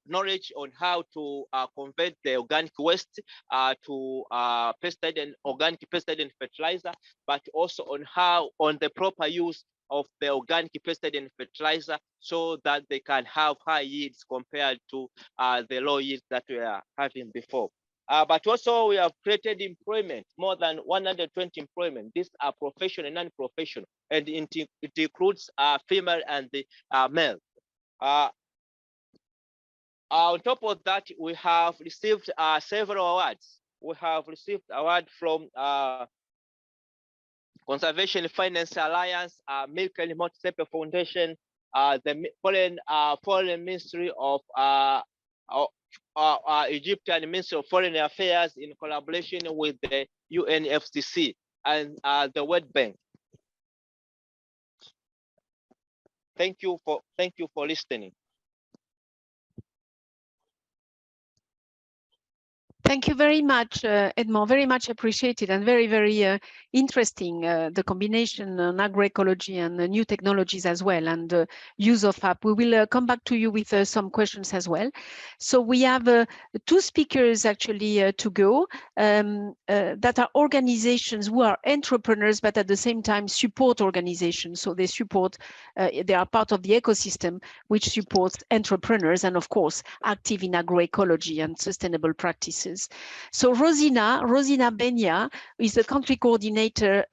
S7: knowledge on how to convert the organic waste to pesticide and organic pesticide and fertilizer, but also on the proper use of the organic pesticide and fertilizer, so that they can have high yields compared to the low yields that we are having before. But also we have created employment, more than 120 employment. These are professional and non-professional, and it includes female and male. On top of that, we have received several awards. We have received award from Conservation Finance Alliance, Milk and Multiple Foundation, the Foreign Ministry of Egyptian Ministry of Foreign Affairs in collaboration with the UNFCCC and the World Bank. Thank you for listening.
S1: Thank you very much, Edmond. Very much appreciated, and very, very interesting, the combination on agroecology and new technologies as well, and the use of app. We will come back to you with some questions as well. So we have two speakers actually to go that are organizations who are entrepreneurs, but at the same time support organizations. So they support, they are part of the ecosystem which supports entrepreneurs and of course active in agroecology and sustainable practices. So Rosina Benya is the country coordinator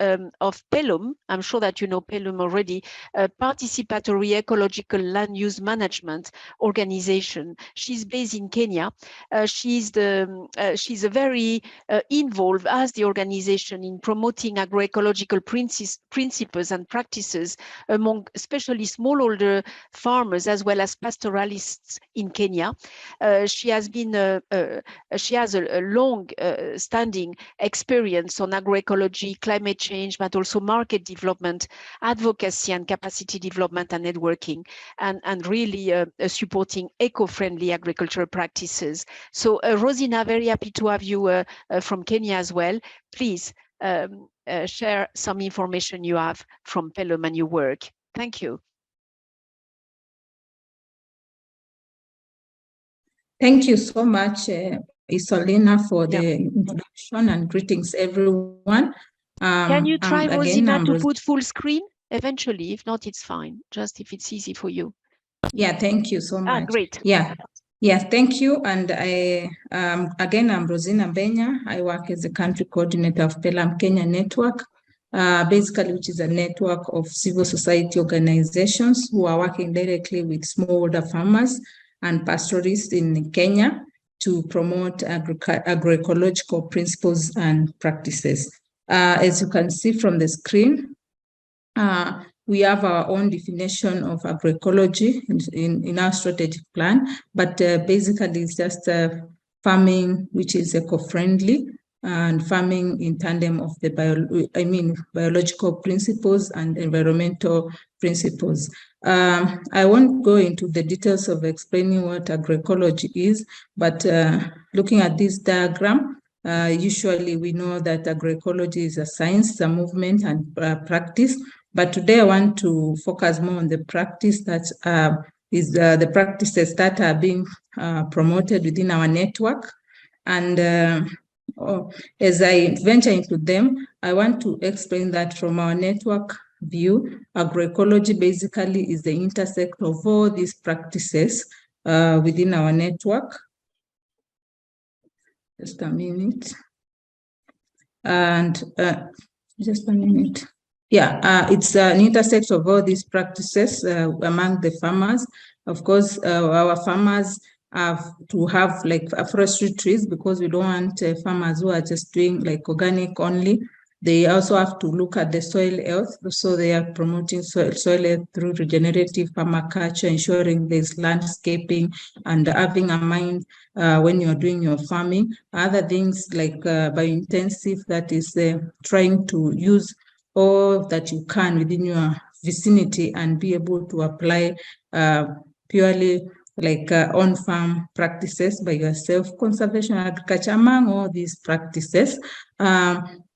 S1: of PELUM. I'm sure that you know PELUM already, a participatory ecological land use management organization. She's based in Kenya. She's a very involved as the organization in promoting agroecological principles and practices among especially smallholder farmers as well as pastoralists in Kenya. She has a long standing experience on agroecology, climate change, but also market development, advocacy and capacity development and networking, and really supporting eco-friendly agricultural practices. So Rosina, very happy to have you from Kenya as well. Please share some information you have from PELUM and your work. Thank you.
S8: Thank you so much, Isolina, for the introduction, and greetings everyone.
S1: Can you try, Rosina, to put full screen eventually? If not, it's fine, just if it's easy for you.
S8: Yeah, thank you so much.
S1: Great.
S8: Yeah, thank you. And I, again, I'm Rosina Benya. I work as the country coordinator of PELUM Kenya Network, basically, which is a network of civil society organizations who are working directly with smallholder farmers and pastoralists in Kenya to promote agroecological principles and practices. As you can see from the screen, we have our own definition of agroecology in our strategic plan, but basically it's just farming which is eco-friendly and farming in tandem of the biological principles and environmental principles. I won't go into the details of explaining what agroecology is, but looking at this diagram, usually we know that agroecology is a science, a movement, and practice. But today I want to focus more on the practice that is the practices that are being promoted within our network. And as I venture into them, I want to explain that from our network view, agroecology basically is the intersect of all these practices within our network. Just a minute. And just a minute. Yeah, it's an intersect of all these practices among the farmers. Of course, our farmers have to have like forestry trees because we don't want farmers who are just doing like organic only. They also have to look at the soil health. So they are promoting soil health through regenerative permaculture, ensuring there's landscaping and having a mind when you're doing your farming. Other things like biointensive, that is trying to use all that you can within your vicinity and be able to apply purely like on-farm practices by yourself, conservation agriculture, among all these practices.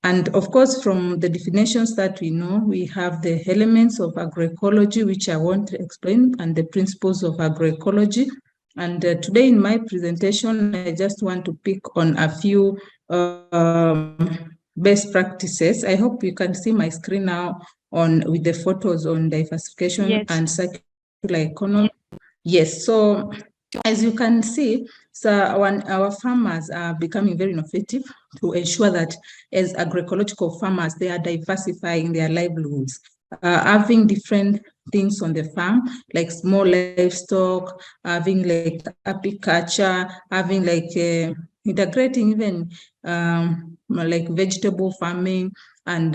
S8: And of course, from the definitions that we know, we have the elements of agroecology, which I want to explain, and the principles of agroecology. And today in my presentation, I just want to pick on a few best practices. I hope you can see my screen now on with the photos on diversification and circular economy. Yes, so as you can see, so our farmers are becoming very innovative to ensure that as agroecological farmers, they are diversifying their livelihoods, having different things on the farm, like small livestock, having like apiculture, having like integrating even like vegetable farming. And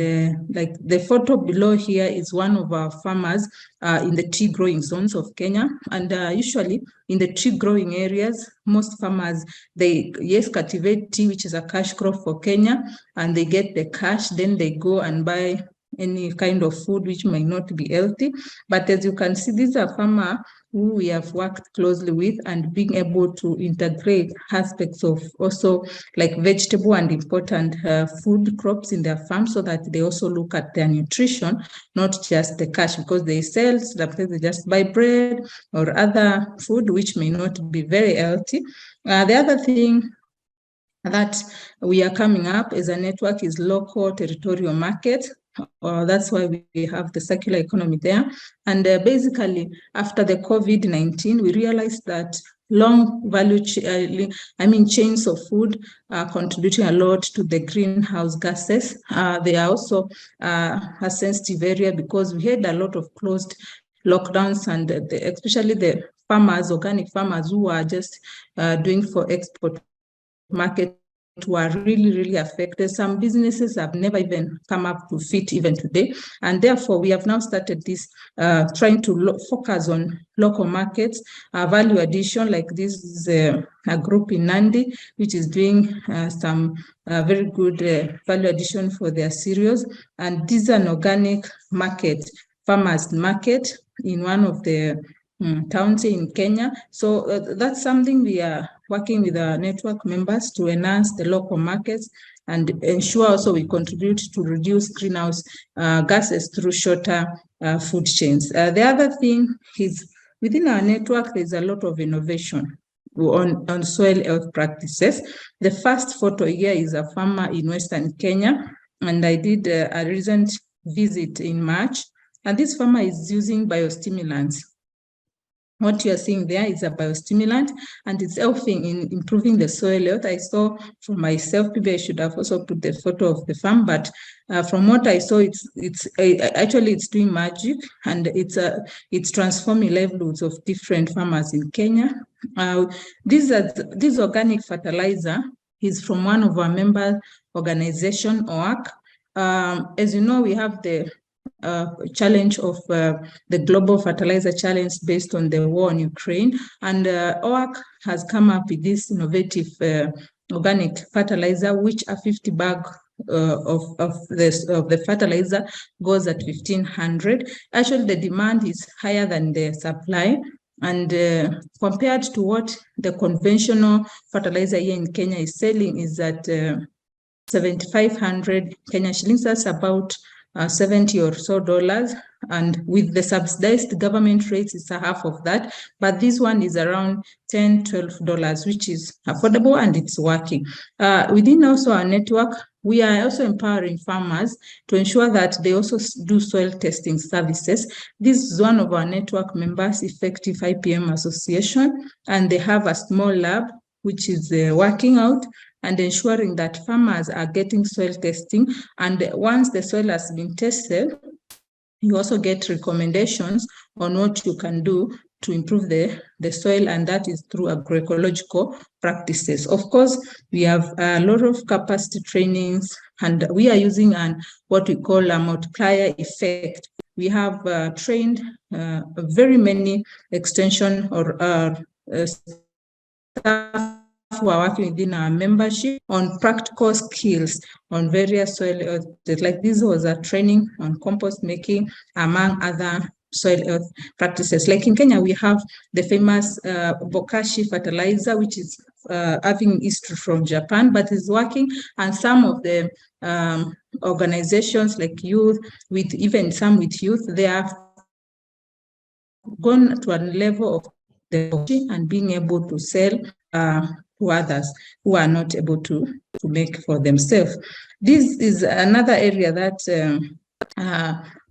S8: like the photo below here is one of our farmers in the tea growing zones of Kenya. And usually in the tea growing areas, most farmers, they cultivate tea, which is a cash crop for Kenya, and they get the cash, then they go and buy any kind of food which might not be healthy. But as you can see, these are farmers who we have worked closely with and being able to integrate aspects of also like vegetable and important food crops in their farm, so that they also look at their nutrition, not just the cash, because they sell, sometimes they just buy bread or other food which may not be very healthy. The other thing that we are coming up as a network is local territorial market. That's why we have the circular economy there. And basically, after the COVID-19, we realized that long value chains of food are contributing a lot to the greenhouse gases. They are also a sensitive area because we had a lot of closed lockdowns, and especially the farmers, organic farmers who are just doing for export market, were really affected. Some businesses have never even come up to fit even today. And therefore, we have now started this trying to focus on local markets, value addition. Like this is a group in Nandi, which is doing some very good value addition for their cereals. And this is an organic market, farmers market in one of the towns in Kenya. So that's something we are working with our network members to enhance the local markets and ensure also we contribute to reduce greenhouse gases through shorter food chains. The other thing is within our network, there's a lot of innovation on soil health practices. The first photo here is a farmer in Western Kenya, and I did a recent visit in March, and this farmer is using biostimulants. What you are seeing there is a biostimulant, and it's helping in improving the soil health. I saw for myself, maybe I should have also put the photo of the farm, but from what I saw, it's doing magic, and it's transforming livelihoods of different farmers in Kenya. This organic fertilizer is from one of our member organization, OAC. As you know, we have the challenge of the global fertilizer challenge based on the war in Ukraine, and OAC has come up with this innovative organic fertilizer, which a 50 bag the fertilizer goes at 1,500. Actually, the demand is higher than the supply. And compared to what the conventional fertilizer here in Kenya is selling is at 7,500 Kenya shillings. That's about $70 or so. And with the subsidized government rates, it's a half of that. But this one is around $10, $12, which is affordable and it's working. Within also our network, we are also empowering farmers to ensure that they also do soil testing services. This is one of our network members, Effective IPM Association, and they have a small lab which is working out and ensuring that farmers are getting soil testing. And once the soil has been tested, you also get recommendations on what you can do to improve the soil, and that is through agroecological practices. Of course, we have a lot of capacity trainings, and we are using what we call a multiplier effect. We have trained very many extension or staff who are working within our membership on practical skills on various soil earth. Like this was a training on compost making, among other soil earth practices. Like in Kenya, we have the famous bokashi fertilizer, which is having history from Japan, but is working. And some of the organizations like youth, with even some with youth, they have gone to a level of the and being able to sell to others who are not able to make for themselves. This is another area that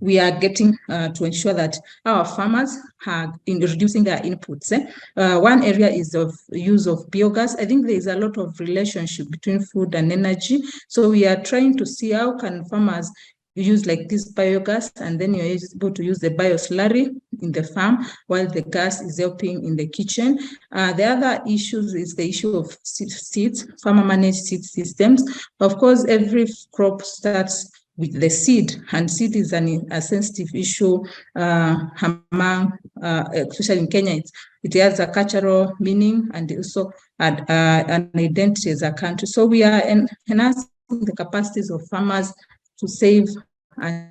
S8: we are getting to ensure that our farmers are reducing their inputs. One area is of use of biogas. I think there is a lot of relationship between food and energy. So we are trying to see how can farmers use like this biogas, and then you're able to use the bioslurry in the farm while the gas is helping in the kitchen. The other issues is the issue of seeds, farmer managed seed systems. Of course, every crop starts with the seed, and seed is a sensitive issue among, especially in Kenya. It has a cultural meaning and also an identity as a country. So we are enhancing the capacities of farmers to save and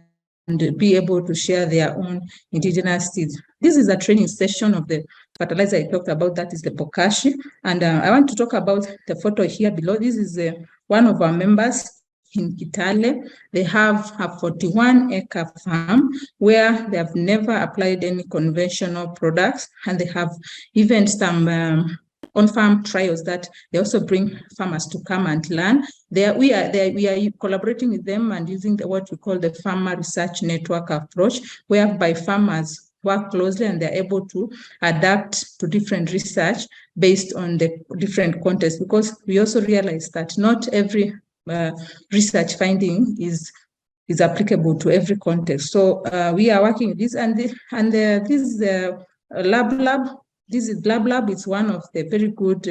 S8: be able to share their own indigenous seeds. This is a training session of the fertilizer I talked about, that is the bokashi. And I want to talk about the photo here below. This is one of our members in Kitale. They have a 41-acre farm where they have never applied any conventional products, and they have even some on-farm trials that they also bring farmers to come and learn. We are collaborating with them and using what we call the farmer research network approach, whereby farmers work closely and they're able to adapt to different research based on the different contexts, because we also realize that not every research finding is applicable to every context. So we are working with this, and this is lab. This is lab. It's one of the very good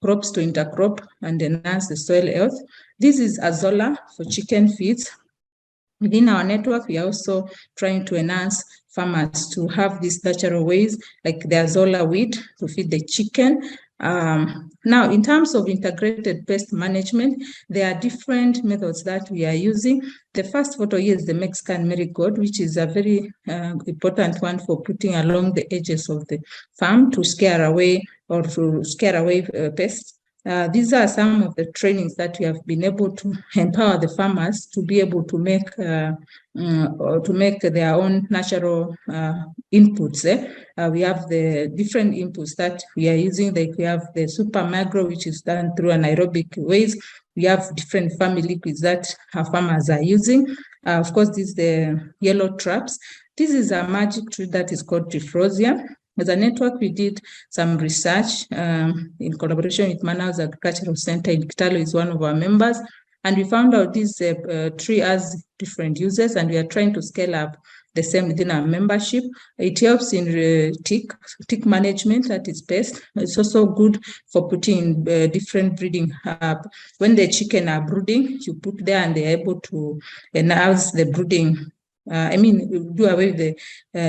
S8: crops to intercrop and enhance the soil health. This is azolla for chicken feeds. Within our network, we are also trying to enhance farmers to have these natural ways, like the azolla weed to feed the chicken. Now, in terms of integrated pest management, there are different methods that we are using. The first photo here is the Mexican marigold, which is a very important one for putting along the edges of the farm to scare away pests. These are some of the trainings that we have been able to empower the farmers to be able to make their own natural inputs. We have the different inputs that we are using. Like we have the super magro, which is done through anaerobic ways. We have different farming liquids that our farmers are using. Of course, this is the yellow traps. This is a magic tree that is called Tifrosia. As a network, we did some research in collaboration with Manaus Agricultural Center in Kitale, is one of our members, and we found out this tree has different uses, and we are trying to scale up the same within our membership. It helps in tick management, that is pest. It's also good for putting different breeding. When the chicken are brooding, you put there and they're able to enhance the brooding. Do away with the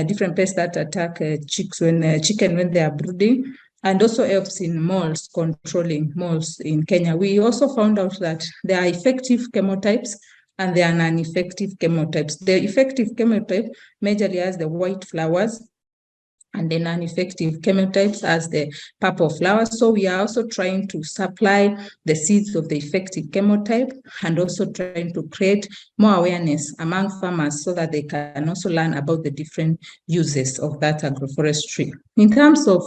S8: different pests that attack chicks when they are brooding. and also helps in molds, controlling molds in Kenya. We also found out that there are effective chemotypes and there are non-effective chemotypes. The effective chemotype majorly has the white flowers, and the non-effective chemotypes as the purple flowers. So we are also trying to supply the seeds of the effective chemotype and also trying to create more awareness among farmers so that they can also learn about the different uses of that agroforestry. In terms of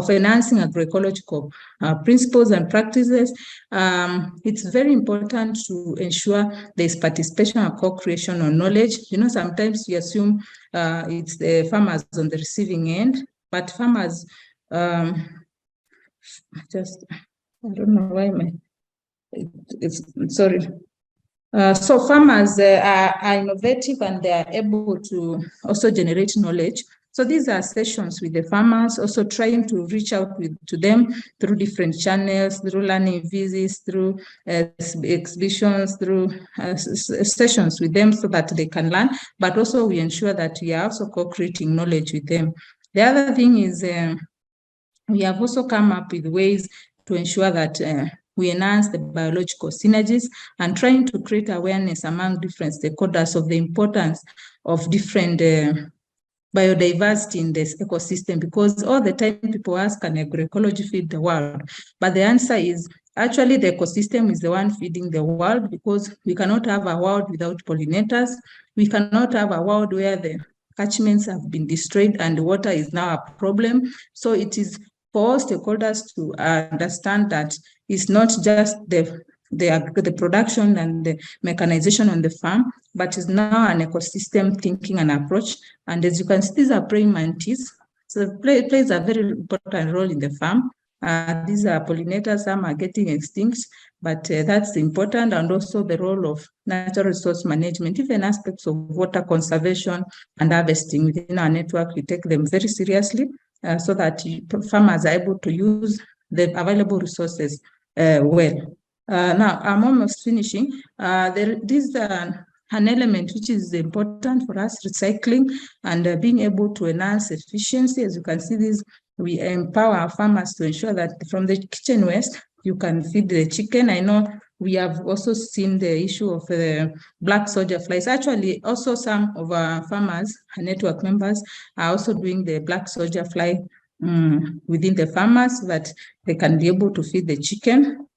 S8: enhancing agroecological principles and practices, it's very important to ensure there's participation and co-creation on knowledge. You know, sometimes we assume it's the farmers on the receiving end, but farmers, I don't know why sorry. So farmers are innovative and they are able to also generate knowledge. So these are sessions with the farmers, also trying to reach out to them through different channels, through learning visits, through exhibitions, through sessions with them so that they can learn, but also we ensure that we are also co-creating knowledge with them. The other thing is we have also come up with ways to ensure that we enhance the biological synergies and trying to create awareness among different stakeholders of the importance of different biodiversity in this ecosystem, because all the time people ask, can agroecology feed the world? But the answer is actually the ecosystem is the one feeding the world, because we cannot have a world without pollinators. We cannot have a world where the catchments have been destroyed and water is now a problem. So it is for all stakeholders to understand that it's not just the production and the mechanization on the farm, but it's now an ecosystem thinking and approach. And as you can see, these are praying mantis. So plays a very important role in the farm. These are pollinators, some are getting extinct, but that's important. And also the role of natural resource management, even aspects of water conservation and harvesting within our network, we take them very seriously so that farmers are able to use the available resources well. Now, I'm almost finishing. This is an element which is important for us, recycling and being able to enhance efficiency. As you can see, we empower our farmers to ensure that from the kitchen waste, you can feed the chicken. I know we have also seen the issue of the black soldier flies. Actually, also some of our farmers, our network members, are also doing the black soldier fly within the farmers so that they can be able to feed the chicken.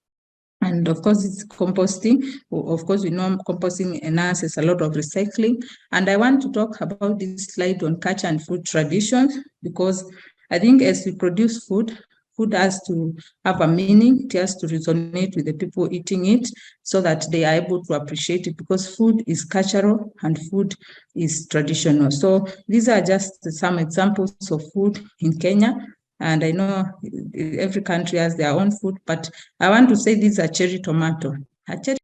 S8: And of course, it's composting. Of course, we know composting enhances a lot of recycling. And I want to talk about this slide on culture and food traditions, because I think as we produce food, food has to have a meaning. It has to resonate with the people eating it so that they are able to appreciate it, because food is cultural and food is traditional. So these are just some examples of food in Kenya. And I know every country has their own food, but I want to say these are cherry tomato. A cherry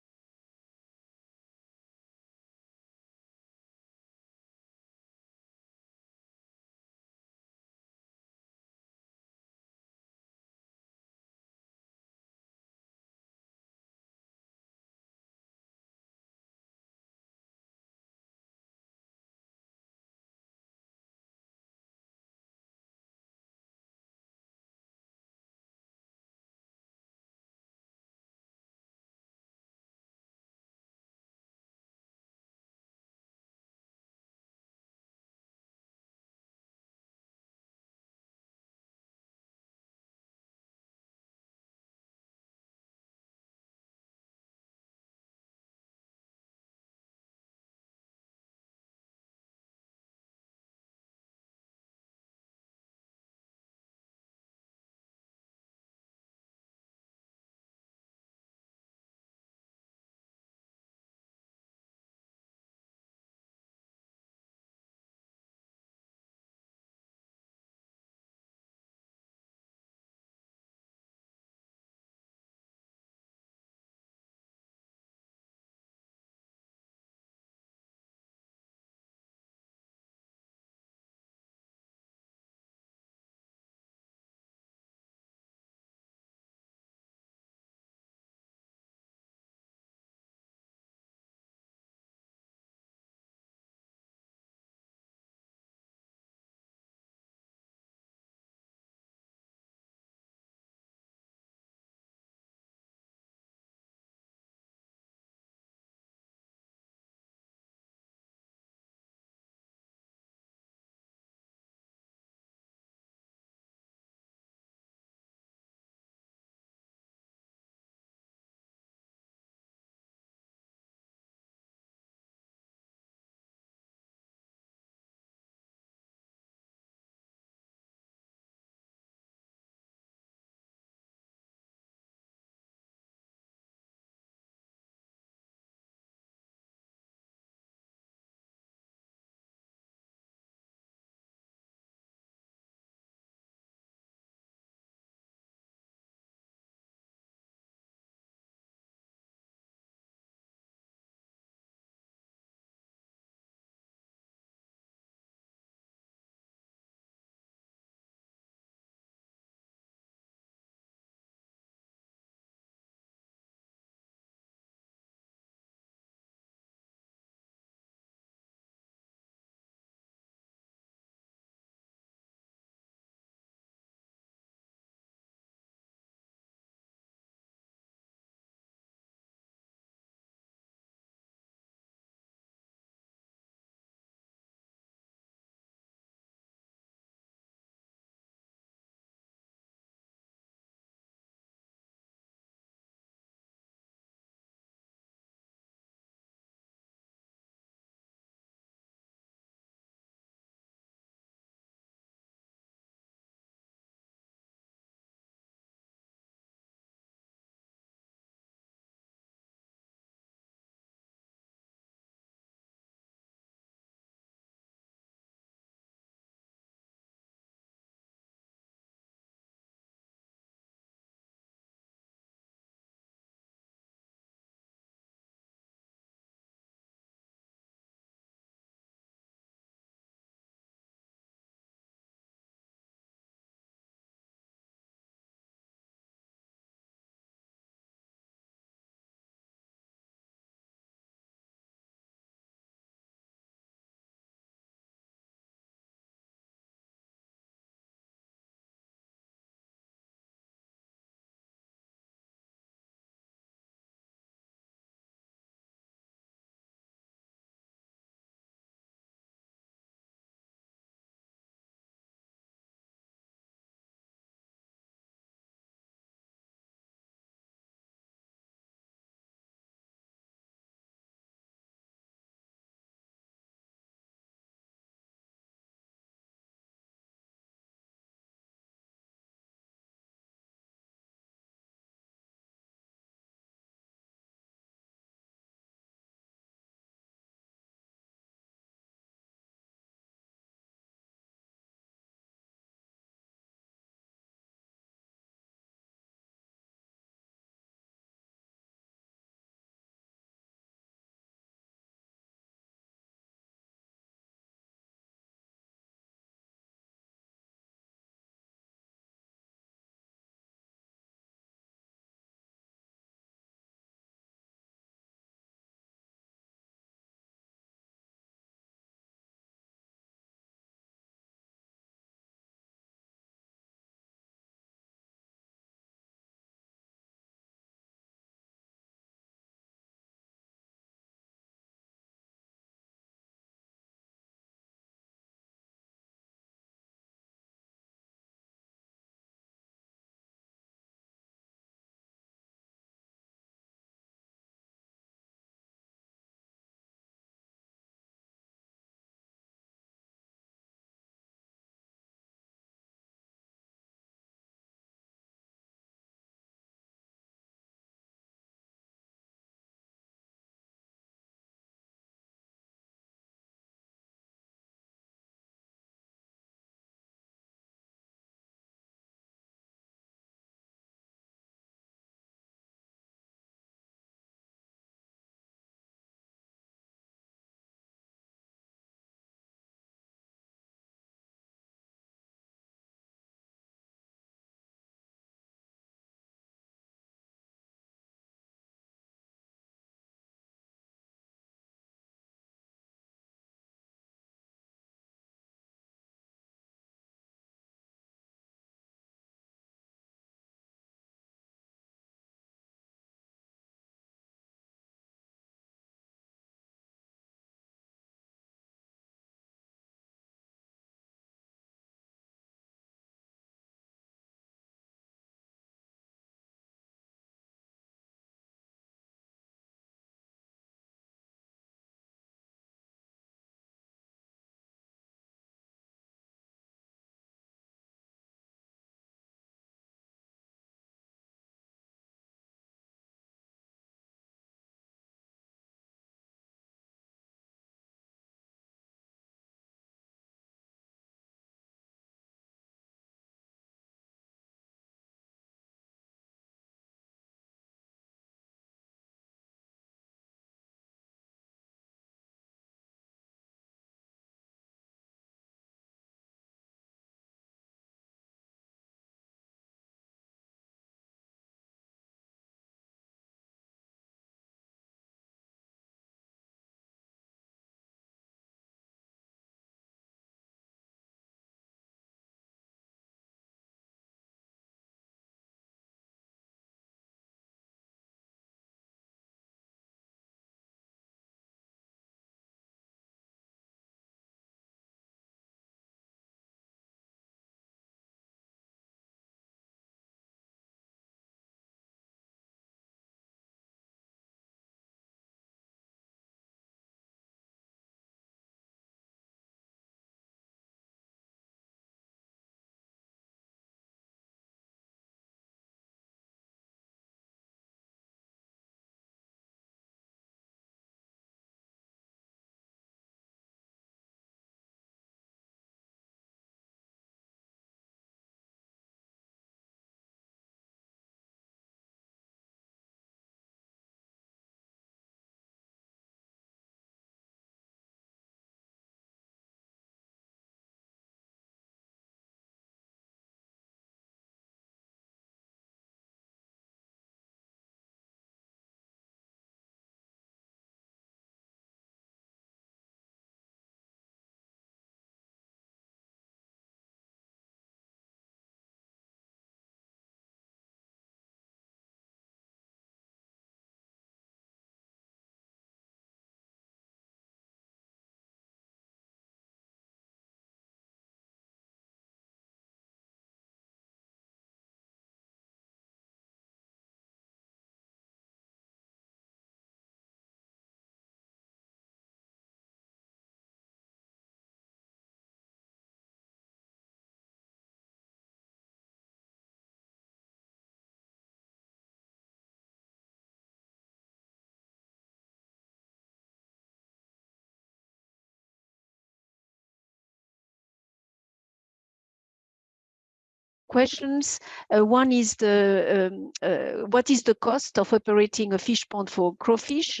S1: questions. One is what is the cost of operating a fish pond for crawfish?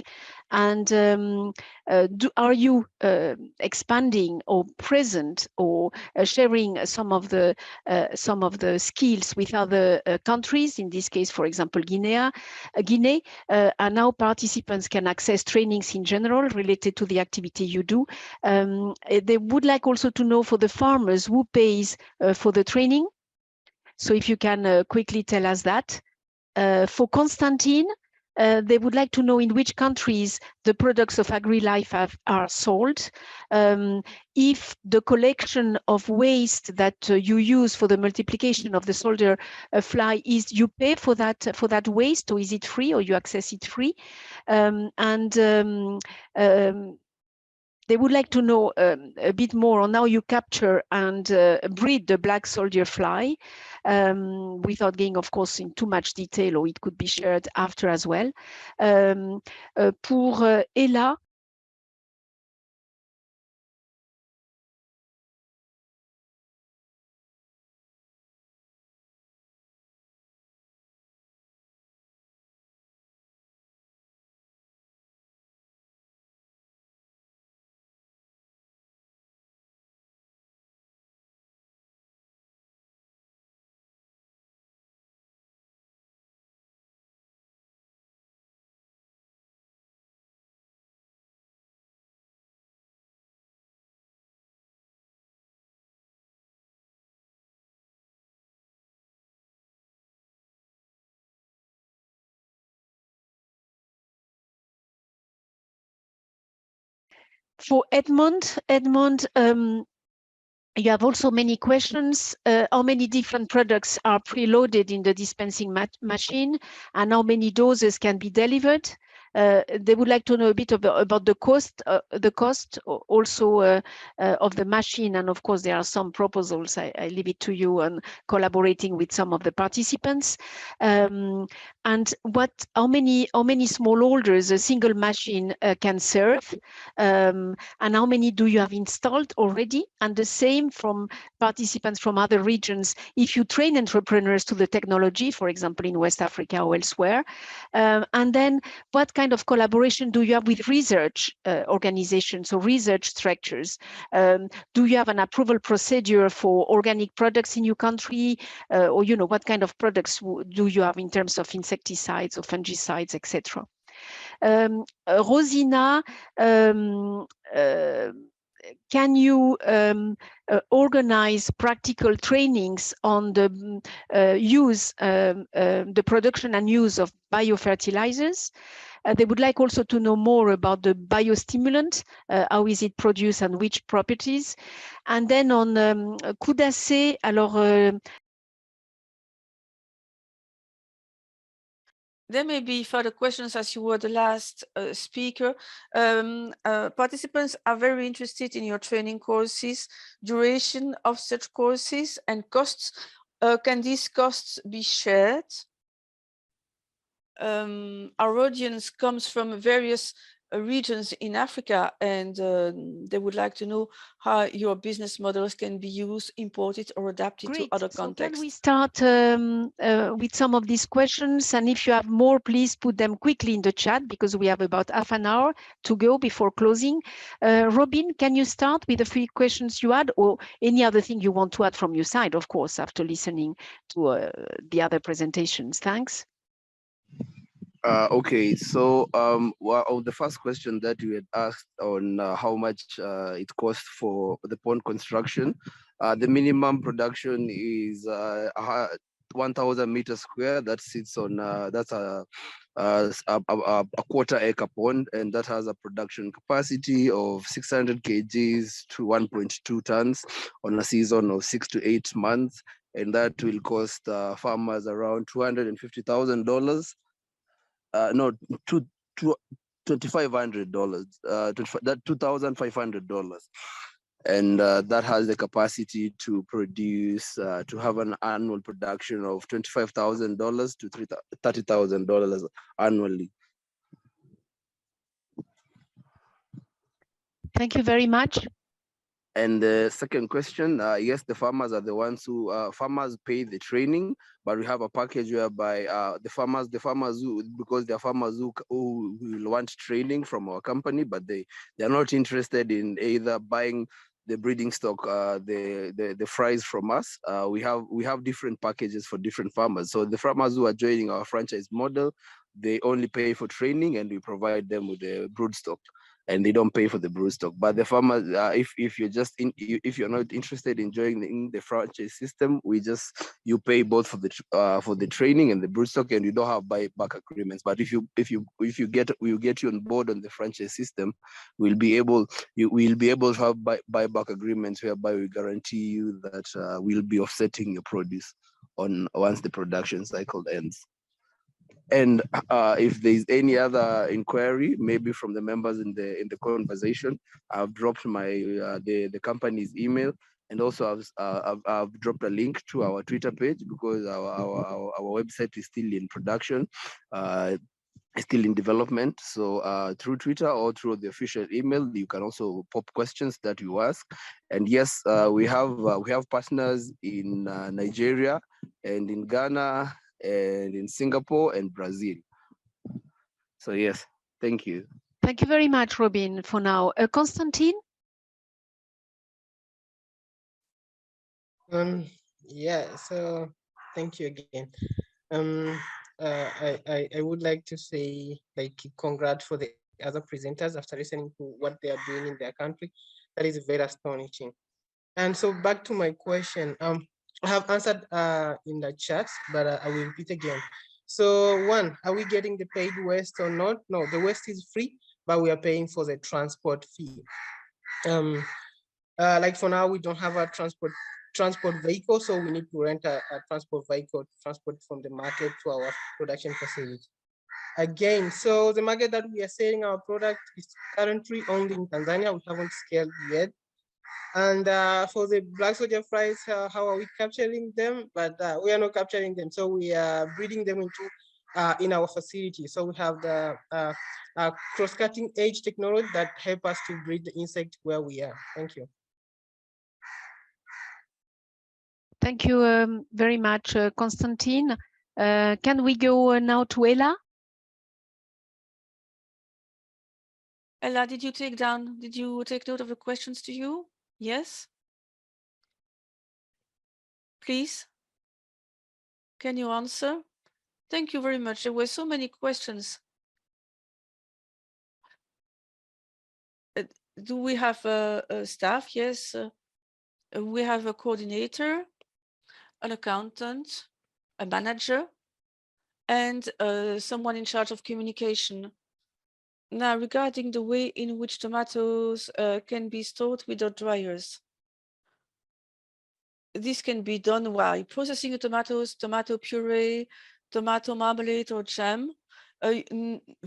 S1: And are you expanding or present or sharing some of the skills with other countries? In this case, for example, Guinea, and now participants can access trainings in general related to the activity you do. They would like also to know for the farmers who pays for the training. So if you can quickly tell us that. For Constantine, they would like to know in which countries the products of AgriLife are sold. If the collection of waste that you use for the multiplication of the soldier fly is, you pay for that waste, or is it free, or you access it free? They would like to know a bit more on how you capture and breed the black soldier fly, without going, of course, in too much detail, or it could be shared after as well. Pour Ella, for Edmond, you have also many questions. How many different products are preloaded in the dispensing machine, and how many doses can be delivered? They would like to know a bit about the cost also of the machine, and of course there are some proposals. I leave it to you on collaborating with some of the participants. And how many smallholders a single machine can serve, and how many do you have installed already? And the same from participants from other regions. If you train entrepreneurs to the technology, for example, in West Africa or elsewhere, and then what kind of collaboration do you have with research organizations or research structures? Do you have an approval procedure for organic products in your country? Or, you know, what kind of products do you have in terms of insecticides or fungicides, etc.? Rosina, can you organize practical trainings on the the production and use of biofertilizers? They would like also to know more about the biostimulant, how is it produced and which properties. And then on Koudassé, alors,
S6: there may be further questions, as you were the last speaker. Participants are very interested in your training courses, duration of such courses, and costs. Can these costs be shared? Our audience comes from various regions in Africa, and they would like to know how your business models can be used, imported, or adapted to other contexts.
S1: Can we start with some of these questions? And if you have more, please put them quickly in the chat, because we have about half an hour to go before closing. Robin, can you start with the 3 questions you had, or any other thing you want to add from your side, of course, after listening to the other presentations? Thanks.
S3: Okay, so well, the first question that you had asked on how much it costs for the pond construction, the minimum production is 1,000 meters square. That sits on that's a quarter-acre pond, and that has a production capacity of 600 kgs to 1.2 tons on a season of 6 to 8 months, and that will cost farmers around $250,000. No, $2,500. That $2,500, and that has the capacity to produce to have an annual production of $25,000 to $30,000 annually.
S1: Thank you very much.
S3: And the second question, yes, the farmers are the ones who farmers pay the training, but we have a package whereby the farmers who, because they're farmers who will want training from our company, but they're not interested in either buying the breeding stock, the fries from us. We have different packages for different farmers. So the farmers who are joining our franchise model, they only pay for training, and we provide them with the brood stock, and they don't pay for the brood stock. But the farmers, if you're just if you're not interested in joining the franchise system, you pay both for the training and the brood stock, and you don't have buyback agreements. But if we'll get you on board on the franchise system, we'll be able to have buyback agreements whereby we guarantee you that we'll be offsetting your produce once the production cycle ends. And if there's any other inquiry, maybe from the members in the conversation, I've dropped my the company's email, and also I've dropped a link to our Twitter page, because our website is still in production, still in development. So through Twitter or through the official email, you can also pop questions that you ask. And yes, we have partners in Nigeria and in Ghana and in Singapore and Brazil. So yes, thank you.
S1: Thank you very much, Robin, for now. Constantine?
S4: Yeah, so thank you again. I would like to say, like, congrats for the other presenters after listening to what they are doing in their country. That is very astonishing. And so back to my question, I have answered in the chat, but I will repeat again. So one, are we getting the paid waste or not? No, the waste is free, but we are paying for the transport fee. Like for now, we don't have a transport vehicle, so we need to rent a transport vehicle to transport from the market to our production facility. Again, so the market that we are selling our product is currently only in Tanzania. We haven't scaled yet. And for the black soldier fries, how are we capturing them? But we are not capturing them. So we are breeding them in our facility. So we have the cross-cutting edge technology that help us to breed the insect where we are. Thank you.
S1: Thank you very much, Constantine. Can we go now to Ella?
S6: Ella, did you take note of the questions to you? Yes? Please? Can you answer? Thank you very much. There were so many questions. Do we have a staff? Yes. We have a coordinator, an accountant, a manager, and someone in charge of communication. Now, regarding the way in which tomatoes can be stored without dryers. This can be done while processing the tomatoes, tomato puree, tomato marmalade or jam,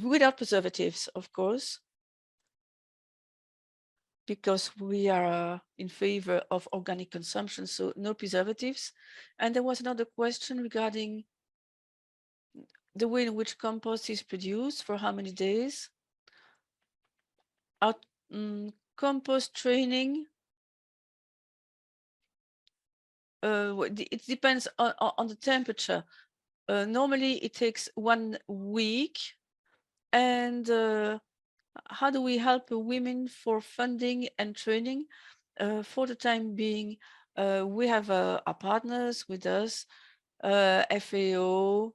S6: without preservatives, of course, because we are in favor of organic consumption, so no preservatives. And there was another question regarding the way in which compost is produced, for how many days. Our compost training, it depends on the temperature. Normally it takes 1 week. And how do we help women for funding and training? For the time being, we have our partners with us, FAO,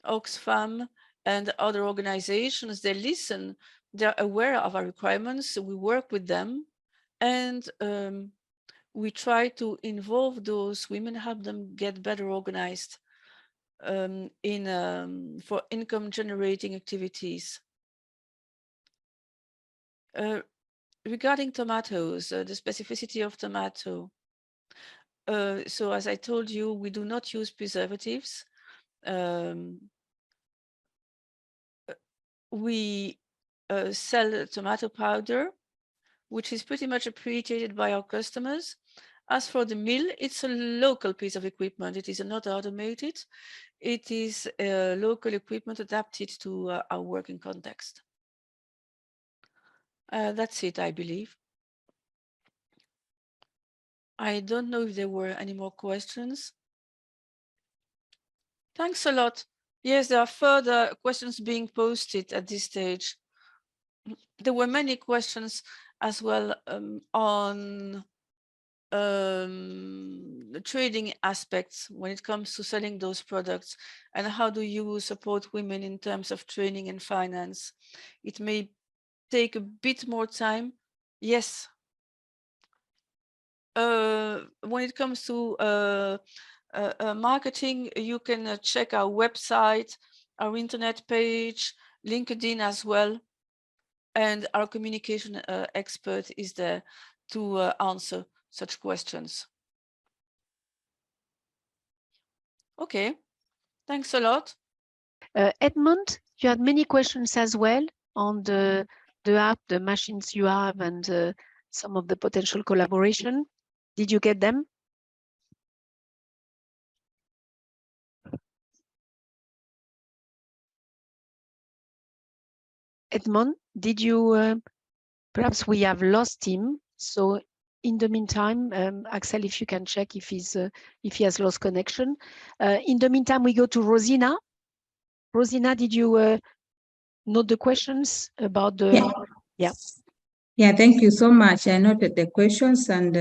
S6: Oxfam, and other organizations. They listen, they're aware of our requirements, so we work with them, and we try to involve those women, help them get better organized for income generating activities. Regarding tomatoes, the specificity of tomato. So as I told you, we do not use preservatives. We sell tomato powder, which is pretty much appreciated by our customers. As for the mill, it's a local piece of equipment. It is not automated. It is a local equipment adapted to our working context. That's it, I believe. I don't know if there were any more questions. Thanks a lot. Yes, there are further questions being posted at this stage. There were many questions as well on the trading aspects when it comes to selling those products, and how do you support women in terms of training and finance. It may take a bit more time. Yes. When it comes to marketing, you can check our website, our internet page, LinkedIn as well. And our communication expert is there to answer such questions. Okay, thanks a lot.
S1: Edmond, you had many questions as well on the app, the machines you have, and some of the potential collaboration. Did you get them? Edmond, did you, perhaps we have lost him. So in the meantime, Axel, if you can check if he has lost connection. In the meantime, we go to Rosina. Rosina, did you note the questions about the,
S8: yeah. Yeah, thank you so much. I noted the questions, and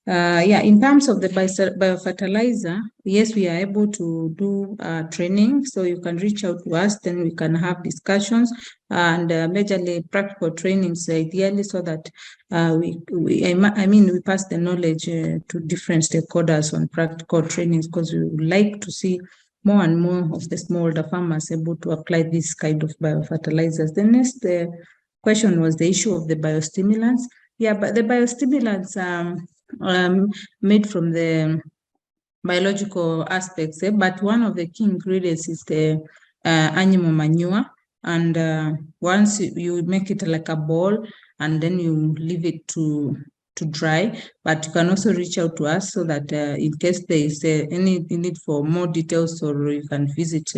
S8: yeah, in terms of the biofertilizer, yes, we are able to do training, so you can reach out to us, then we can have discussions and majorly practical trainings ideally, so that we pass the knowledge to different stakeholders on practical trainings, because we would like to see more and more of the smallholder farmers able to apply this kind of biofertilizers. The next question was the issue of the biostimulants. Yeah, but the biostimulants made from the biological aspects, but one of the key ingredients is the animal manure. And once you make it like a ball, and then you leave it to dry, but you can also reach out to us, so that in case there is any need for more details, or you can visit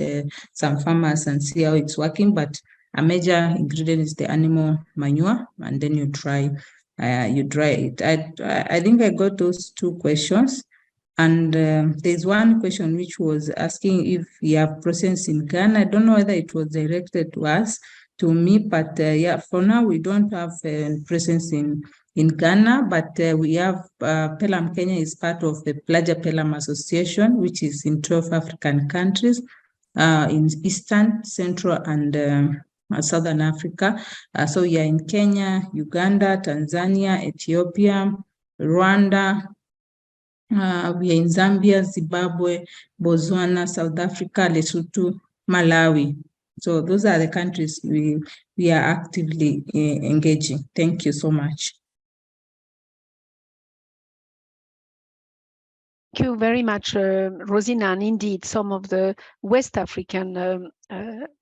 S8: some farmers and see how it's working. But a major ingredient is the animal manure, and then you dry it. I think I got those two questions. And there's one question which was asking if we have presence in Ghana. I don't know whether it was directed to us, to me, but yeah, for now we don't have presence in Ghana, but we have Pelam Kenya is part of the Plaja Pelam Association, which is in 12 African countries in Eastern, Central, and Southern Africa. So we are in Kenya, Uganda, Tanzania, Ethiopia, Rwanda. We are in Zambia, Zimbabwe, Botswana, South Africa, Lesotho, Malawi. So those are the countries we are actively engaging. Thank you so much.
S1: Thank you very much, Rosina. And indeed, some of the West African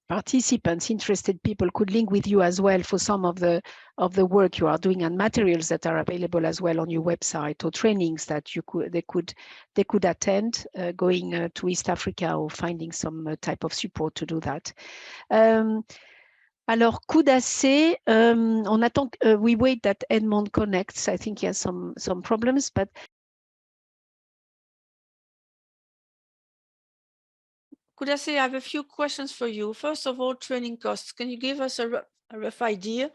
S1: participants, interested people, could link with you as well for some of the work you are doing, and materials that are available as well on your website, or trainings that they could attend going to East Africa, or finding some type of support to do that. Alors, Koudassé, on attend, we wait that Edmond connects. I think he has some problems, but
S6: Koudassé, I have a few questions for you. First of all, training costs. Can you give us a rough idea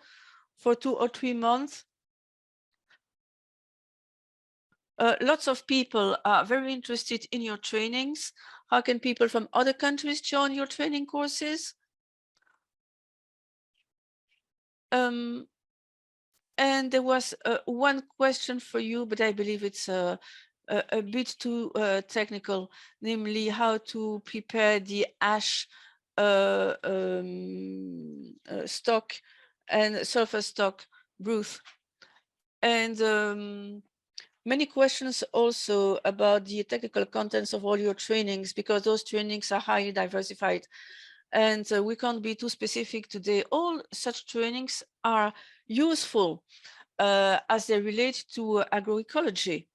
S6: for 2 or 3 months? Lots of people are very interested in your trainings. How can people from other countries join your training courses? And there was one question for you, but I believe it's a bit too technical, namely how to prepare the ash stock and sulfur stock broth. And many questions also about the technical contents of all your trainings, because those trainings are highly diversified. And we can't be too specific today. All such trainings are useful as they relate to agroecology.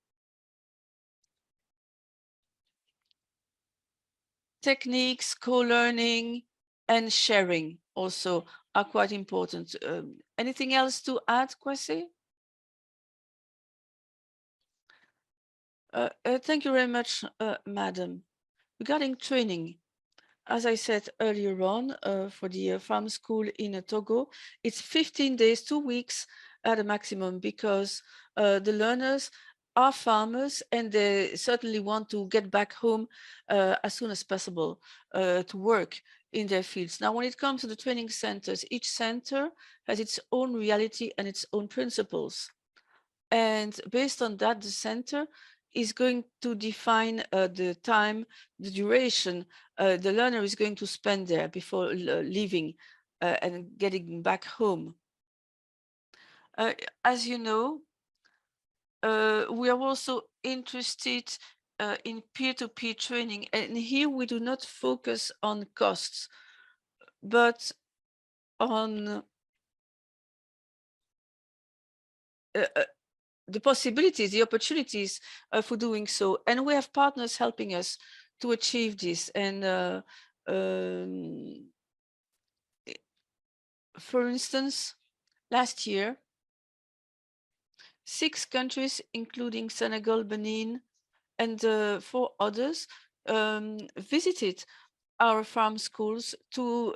S6: Techniques, co-learning, and sharing also are quite important. Anything else to add, Kwesi? Thank you very much, Madam. Regarding training, as I said earlier on, for the farm school in Togo, it's 15 days, 2 weeks at a maximum, because the learners are farmers and they certainly want to get back home as soon as possible to work in their fields. Now, when it comes to the training centers, each center has its own reality and its own principles. And based on that, the center is going to define the time, the duration the learner is going to spend there before leaving and getting back home. As you know, we are also interested in peer-to-peer training, and here we do not focus on costs, but on the possibilities, the opportunities for doing so. And we have partners helping us to achieve this. And for instance, last year, 6 countries, including Senegal, Benin, and 4 others, visited our farm schools to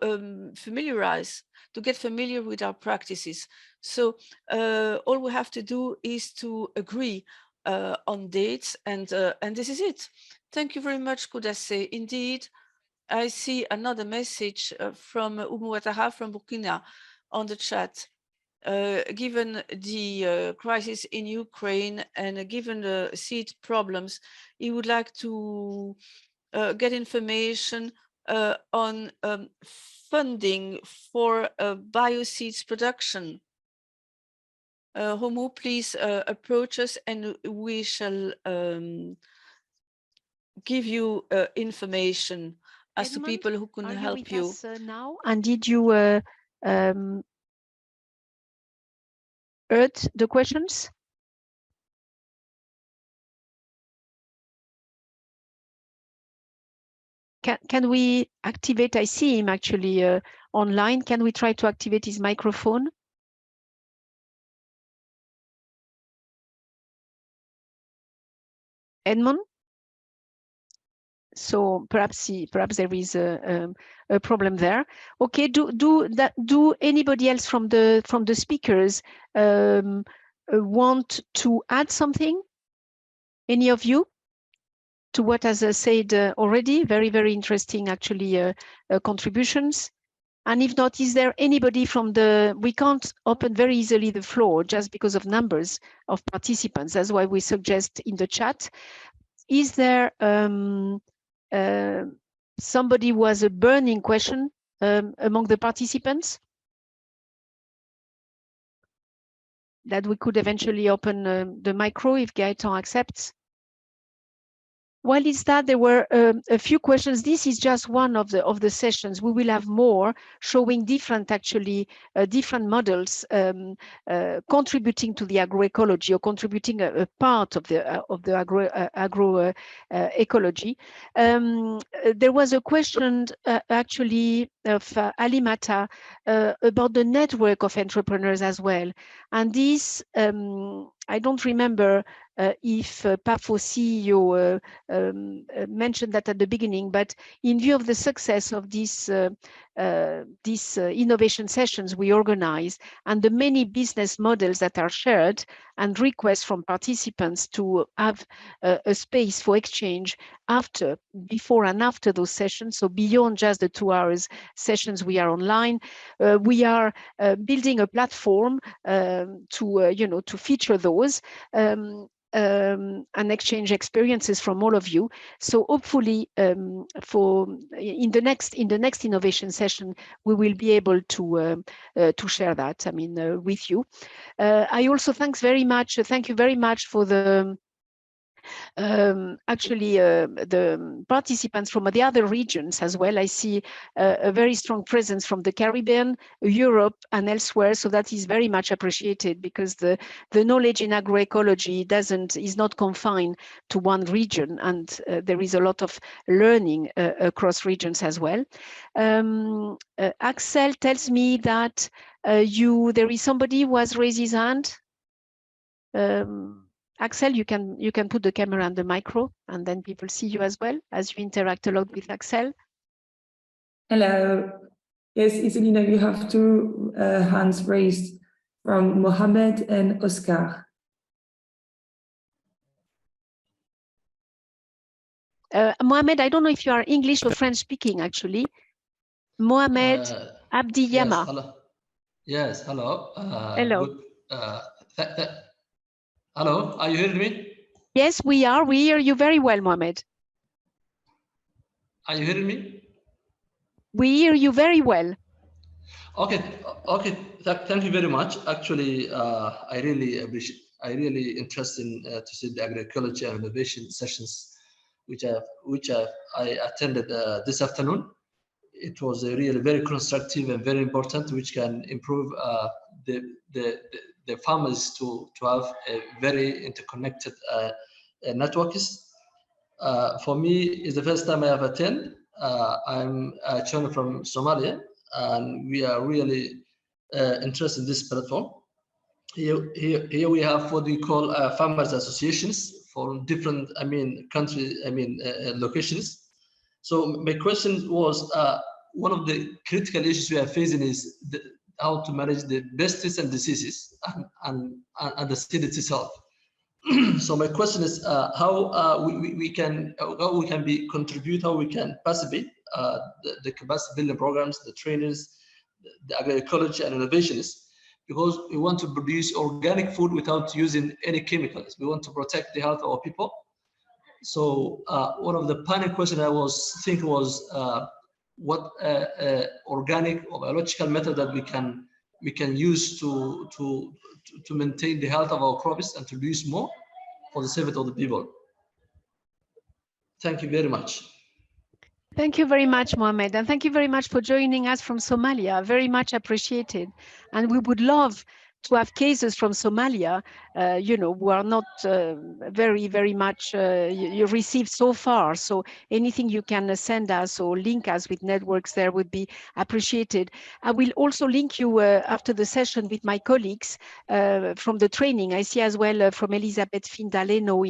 S6: get familiar with our practices. So all we have to do is to agree on dates, and this is it. Thank you very much, Koudassé. Indeed, I see another message from Umuwataha from Burkina on the chat. Given the crisis in Ukraine and given the seed problems, he would like to get information on funding for bioseeds production. Homo, please approach us and we shall give you information as to people who can help you.
S1: Now, and did you heard the questions? Can we activate? I see him actually online. Can we try to activate his microphone? Edmond? So perhaps there is a problem there. Okay. Do anybody else from the speakers want to add something? Any of you? To what has said already? Very, very interesting actually contributions. And if not, is there anybody from we can't open very easily the floor just because of numbers of participants. That's why we suggest in the chat. Is there somebody who has a burning question among the participants that we could eventually open the micro if Gaëtan accepts? While it's that, there were a few questions. This is just one of the sessions. We will have more showing different, actually, different models contributing to the agroecology or contributing a part of the agroecology. There was a question actually of Alimata about the network of entrepreneurs as well. And this, I don't remember if PAFO CEO mentioned that at the beginning, but in view of the success of these innovation sessions we organize and the many business models that are shared and requests from participants to have a space for exchange before and after those sessions, so beyond just the 2 hours sessions we are online, we are building a platform to feature those and exchange experiences from all of you. So hopefully in the next innovation session, we will be able to share that, I mean, with you. I also thank you very much for the the participants from the other regions as well. I see a very strong presence from the Caribbean, Europe, and elsewhere. So that is very much appreciated because the knowledge in agroecology is not confined to one region, and there is a lot of learning across regions as well. Axel tells me that there is somebody who has raised his hand. Axel, you can put the camera and the micro, and then people see you as well as you interact a lot with Axel.
S9: Hello. Yes, Iselina, you have two hands raised from Mohammed and Oscar.
S1: Mohammed, I don't know if you are English or French speaking, actually. Mohammed Abdi Yama.
S10: Yes, hello. Yes, hello.
S1: Hello.
S10: Good. Hello, are you hearing me?
S1: Yes, we are. We hear you very well, Mohammed.
S10: Are you hearing me?
S1: We hear you very well.
S10: Okay, okay. Thank you very much. Actually, I really appreciate. I really interested in to see the agroecology and innovation sessions, which I attended this afternoon. It was a really very constructive and very important, which can improve the farmers to have a very interconnected networks. For me, it's the first time I have attended. I'm a channel from Somalia, and we are really interested in this platform. Here we have what we call farmers associations for different, country, locations. So my question was, one of the critical issues we are facing is how to manage the pests and diseases and the seed itself. So my question is how we can contribute, how we can participate the capacity building programs, the trainers, the agroecology and innovationists, because we want to produce organic food without using any chemicals. We want to protect the health of our people. So one of the panel questions I was thinking was what organic or biological method that we can use to maintain the health of our crops and to produce more for the safety of the people. Thank you very much.
S1: Thank you very much, Mohammed, and thank you very much for joining us from Somalia. Very much appreciated. And we would love to have cases from Somalia, who are not very much you received so far. So anything you can send us or link us with networks there would be appreciated. I will also link you after the session with my colleagues from the training. I see as well from Elizabeth Findaleno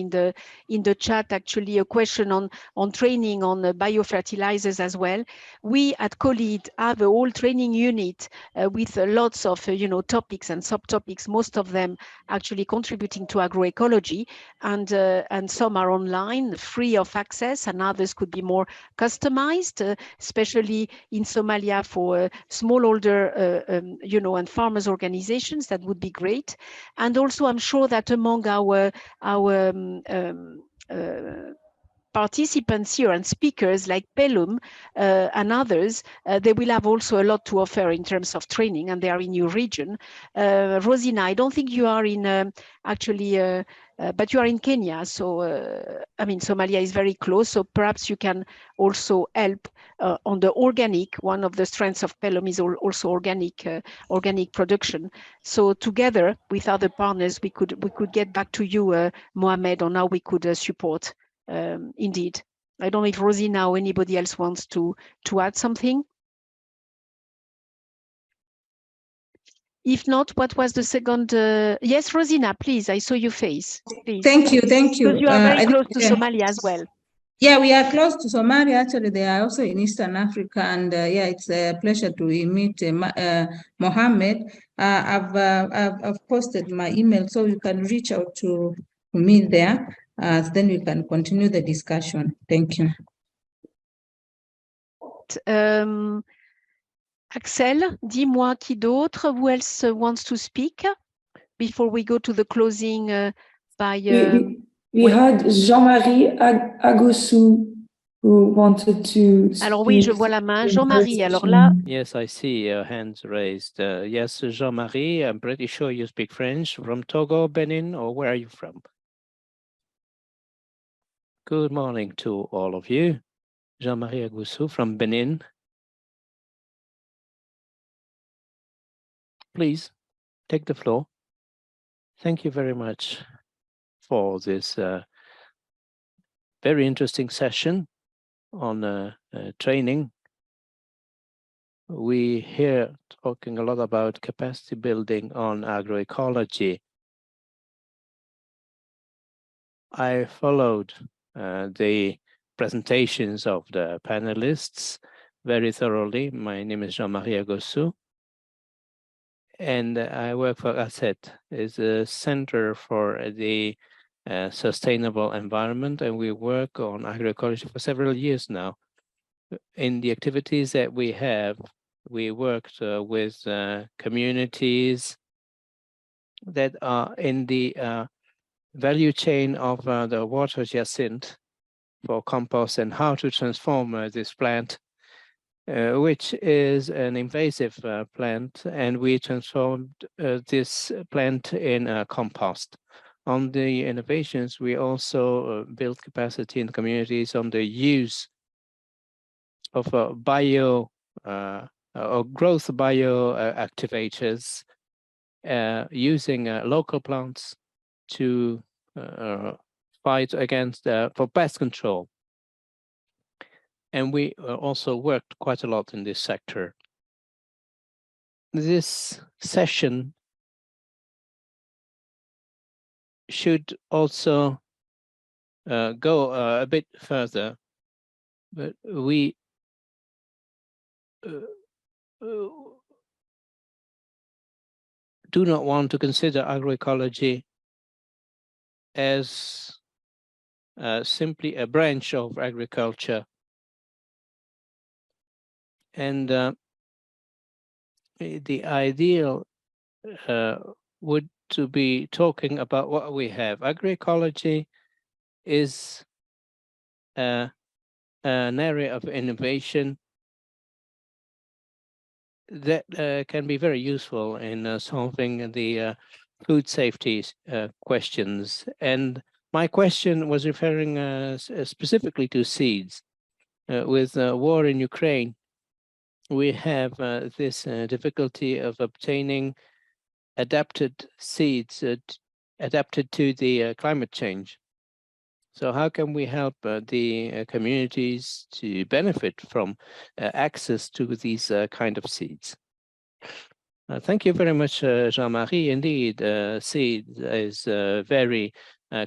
S1: in the chat actually a question on training on biofertilizers as well. We at COLEAD have a whole training unit with lots of topics and subtopics, most of them actually contributing to agroecology, and some are online, free of access, and others could be more customized, especially in Somalia for smallholder, and farmers organizations. That would be great. And also, I'm sure that among our participants here and speakers like Pelum and others, they will have also a lot to offer in terms of training, and they are in your region. Rosina, I don't think you are in but you are in Kenya. So, Somalia is very close. So perhaps you can also help on the organic. One of the strengths of Pelum is also organic production. So together with other partners, we could get back to you, Mohammed, on how we could support. Indeed. I don't know if Rosina or anybody else wants to add something. If not, what was the second? Yes, Rosina, please. I saw your face. Please.
S8: Thank you.
S1: Because you are very close to Somalia as well.
S8: Yeah, we are close to Somalia. Actually, they are also in Eastern Africa, and it's a pleasure to meet Mohammed. I've posted my email, so you can reach out to me there. Then we can continue the discussion. Thank you.
S1: Axel, dis-moi qui d'autre? Who else wants to speak before we go to the closing by...
S9: We had Jean-Marie Agosou who wanted to speak.
S1: Alors oui, je vois la main. Jean-Marie, alors là...
S5: Yes, I see hands raised. Yes, Jean-Marie, I'm pretty sure you speak French. From Togo, Benin, or where are you from? Good morning to all of you. Jean-Marie Agosou from Benin. Please take the floor. Thank you very much for this very interesting session on training. We hear talking a lot about capacity building on agroecology. I followed the presentations of the panelists very thoroughly. My name is Jean-Marie Agossou, and I work for ACET. It's a Center for the Sustainable Environment, and we work on agroecology for several years now. In the activities that we have, we worked with communities that are in the value chain of the water hyacinth for compost and how to transform this plant, which is an invasive plant, and we transformed this plant in compost. On the innovations, we also build capacity in communities on the use of bio or growth bio activators using local plants to fight against for pest control. And we also worked quite a lot in this sector. This session should also go a bit further, but we do not want to consider agroecology as simply a branch of agriculture. And the ideal would to be talking about what we have. Agroecology is an area of innovation that can be very useful in solving the food safety questions. And my question was referring specifically to seeds. With war in Ukraine, we have this difficulty of obtaining adapted seeds adapted to the climate change. So how can we help the communities to benefit from access to these kind of seeds? Thank you very much, Jean-Marie. Indeed, seed is a very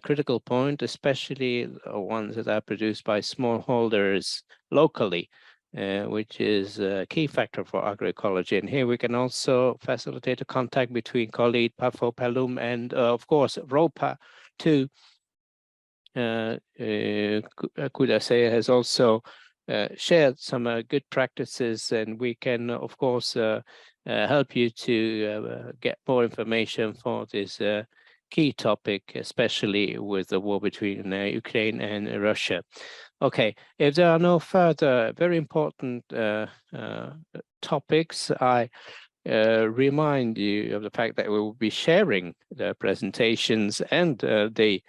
S5: critical point, especially ones that are produced by smallholders locally, which is a key factor for agroecology. And here we can also facilitate a contact between COLEAD, PAFO, PALUM, and of course, ROPA too. COUDACE has also shared some good practices, and we can, of course, help you to get more information for this key topic, especially with the war between Ukraine and Russia. Okay, if there are no further very important topics, I remind you of the fact that we will be sharing the presentations and the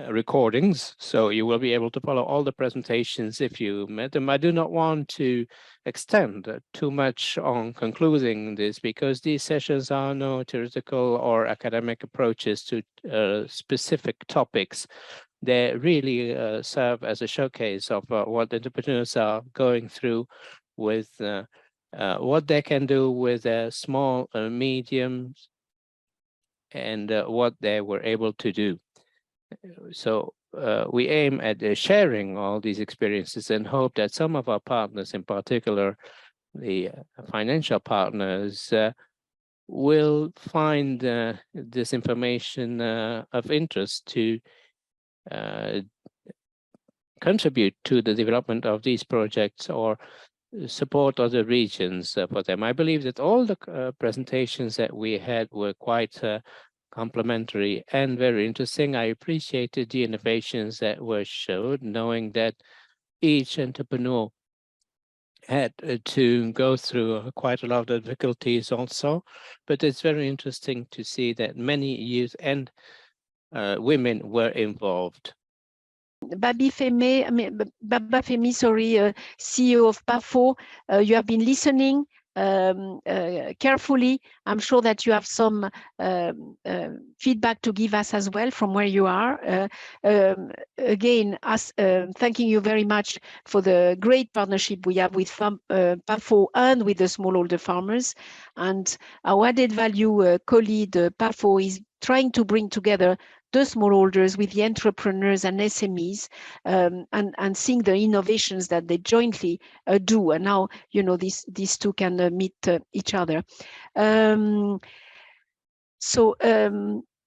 S5: recordings, so you will be able to follow all the presentations if you met them. I do not want to extend too much on concluding this, because these sessions are no theoretical or academic approaches to specific topics. They really serve as a showcase of what entrepreneurs are going through with what they can do with small mediums and what they were able to do. So we aim at sharing all these experiences and hope that some of our partners, in particular the financial partners, will find this information of interest to contribute to the development of these projects or support other regions for them. I believe that all the presentations that we had were quite complementary and very interesting. I appreciated the innovations that were showed, knowing that each entrepreneur had to go through quite a lot of difficulties also, but it's very interesting to see that many youth and women were involved.
S1: Baba Femi, sorry, CEO of PAFO, you have been listening carefully. I'm sure that you have some feedback to give us as well from where you are. Again, thanking you very much for the great partnership we have with PAFO and with the smallholder farmers. And our added value COLEAD PAFO is trying to bring together the smallholders, with the entrepreneurs and SMEs, and seeing the innovations that they jointly do. And now, you know, these two can meet each other.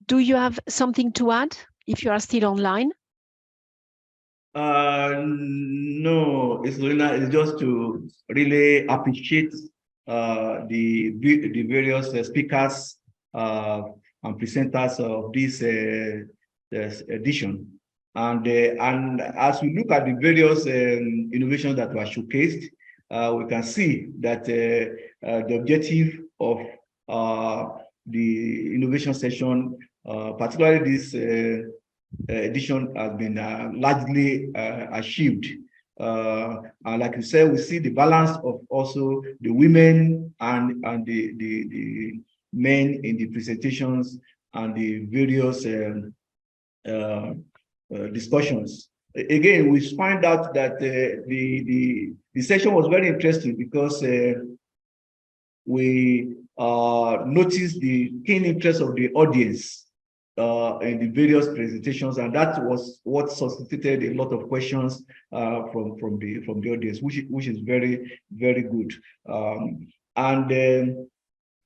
S1: Do you have something to add if you are still online?
S2: No, it's just to really appreciate the various speakers and presenters of this edition. And as we look at the various innovations that were showcased, we can see that the objective of the innovation session, particularly this edition, has been largely achieved. And like you said, we see the balance of also the women and the men in the presentations and the various discussions. Again, we find out that the session was very interesting because we noticed the keen interest of the audience in the various presentations, and that was what suscitated a lot of questions from the audience, which is very, very good.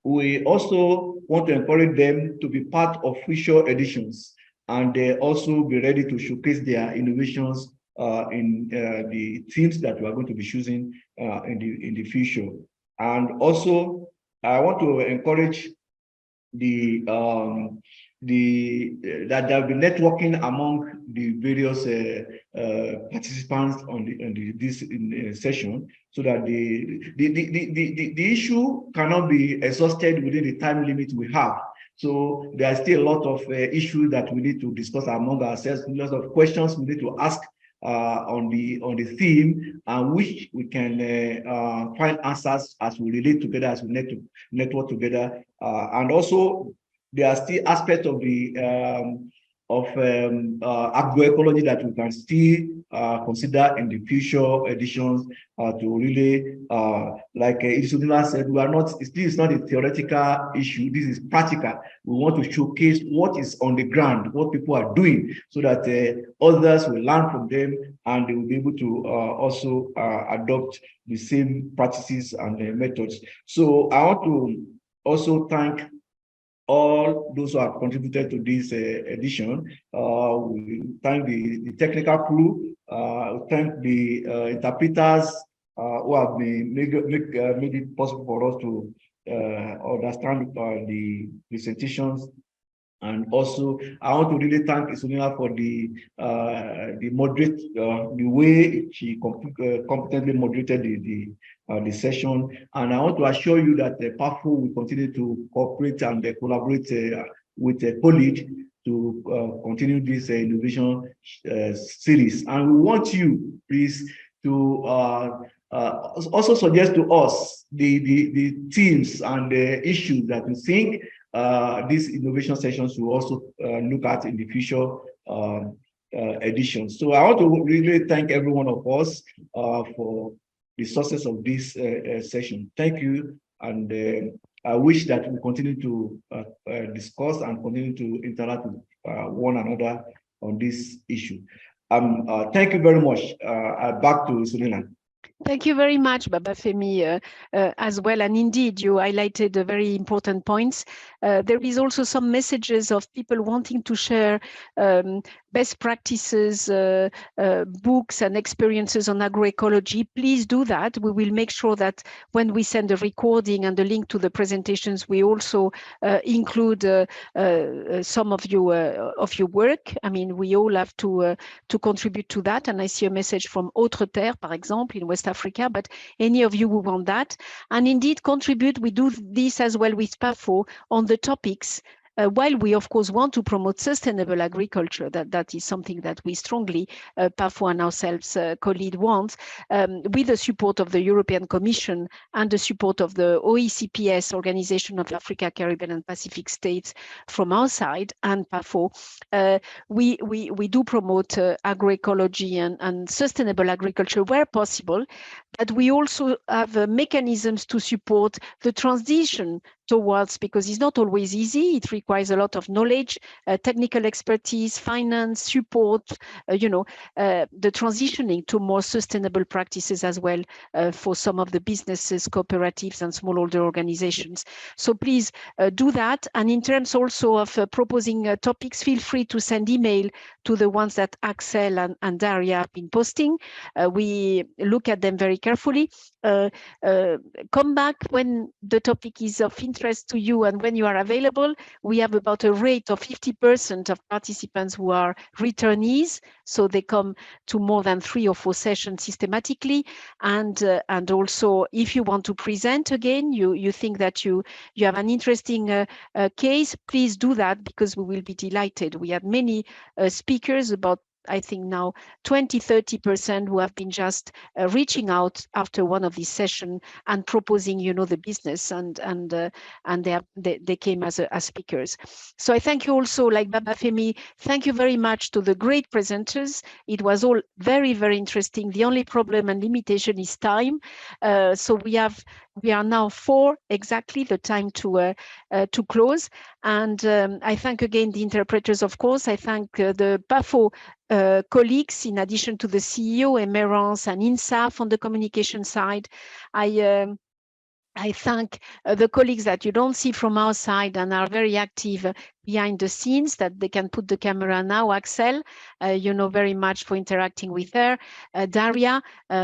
S2: We also want to encourage them to be part of future editions, and also be ready to showcase their innovations in the themes that we are going to be choosing in the future. And also, I want to encourage that there will be networking among the various participants on this session, so that the issue cannot be exhausted within the time limit we have. So there are still a lot of issues that we need to discuss among ourselves, a lot of questions we need to ask on the theme, which we can find answers as we relate together, as we network together. And also, there are still aspects of the agroecology that we can still consider in the future editions to really, like Isulina said, this is not a theoretical issue, this is practical. We want to showcase what is on the ground, what people are doing, so that others will learn from them, and they will be able to also adopt the same practices and methods. So I want to also thank all those who have contributed to this edition. We thank the technical crew, thank the interpreters who have made it possible for us to understand the presentations. And also, I want to really thank Isulina for the way she competently moderated the session. And I want to assure you that the PAFO will continue to cooperate and collaborate with COLEAD to continue this innovation series. And we want you, please, to also suggest to us the themes and the issues that you think these innovation sessions will also look at in the future editions. So I want to really thank every one of us for the success of this session. Thank you, and I wish that we continue to discuss and continue to interact with one another on this issue. Thank you very much. Back to Isulina.
S1: Thank you very much, Babafemi, as well. And indeed, you highlighted very important points. There is also some messages of people wanting to share best practices, books and experiences on agroecology. Please do that. We will make sure that when we send a recording and the link to the presentations, we also include some of your work. I mean, we all have to contribute to that. And I see a message from Autre Terre, par exemple, in West Africa, but any of you who want that. And indeed contribute, we do this as well with PAFO on the topics, while we of course want to promote sustainable agriculture, that is something that we strongly, PAFO and ourselves, COLEAD wants, with the support of the European Commission and the support of the OECPS, Organization of Africa, Caribbean and Pacific States from our side, and PAFO. We do promote agroecology and sustainable agriculture where possible, but we also have mechanisms to support the transition towards, because it's not always easy. It requires a lot of knowledge, technical expertise, finance, support, the transitioning to more sustainable practices as well for some of the businesses, cooperatives, and smallholder organizations. So please do that. And in terms also of proposing topics, feel free to send email to the ones that Axel and Daria have been posting. We look at them very carefully. Come back when the topic is of interest to you and when you are available. We have about a rate of 50% of participants who are returnees, so they come to more than 3 or 4 sessions systematically. And also, if you want to present again, you think that you have an interesting case, please do that, because we will be delighted. We had many speakers, about I think now 20–30% who have been just reaching out after one of these sessions and proposing, the business, and they came as speakers. So I thank you also, like Baba Femi, thank you very much to the great presenters. It was all very, very interesting. The only problem and limitation is time. So we are now 4 exactly, the time to close. And I thank again the interpreters, of course. I thank the PAFO colleagues, in addition to the CEO, Emerance and INSAF on the communication side. I thank the colleagues that you don't see from our side and are very active behind the scenes, that they can put the camera now. Axel, very much for interacting with her. Daria,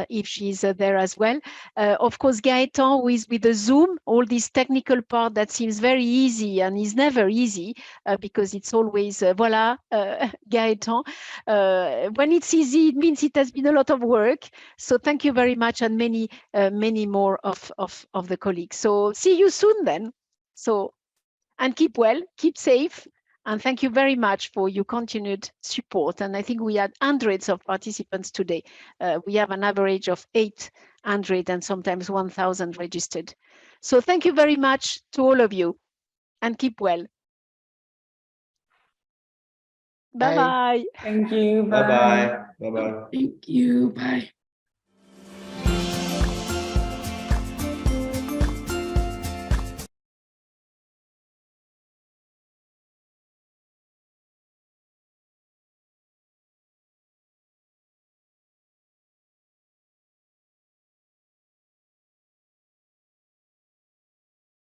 S1: if she's there as well. Of course, Gaëtan, who is with the Zoom, all this technical part that seems very easy and is never easy, because it's always, Gaëtan. When it's easy, it means it has been a lot of work. So thank you very much, and many more of the colleagues. So see you soon then. So, and keep well, keep safe, and thank you very much for your continued support. And I think we had hundreds of participants today. We have an average of 800 and sometimes 1,000 registered. So thank you very much to all of you, and keep well. Bye-bye.
S9: Thank you.
S2: Bye-bye. Bye-bye.
S9: Thank you. Bye.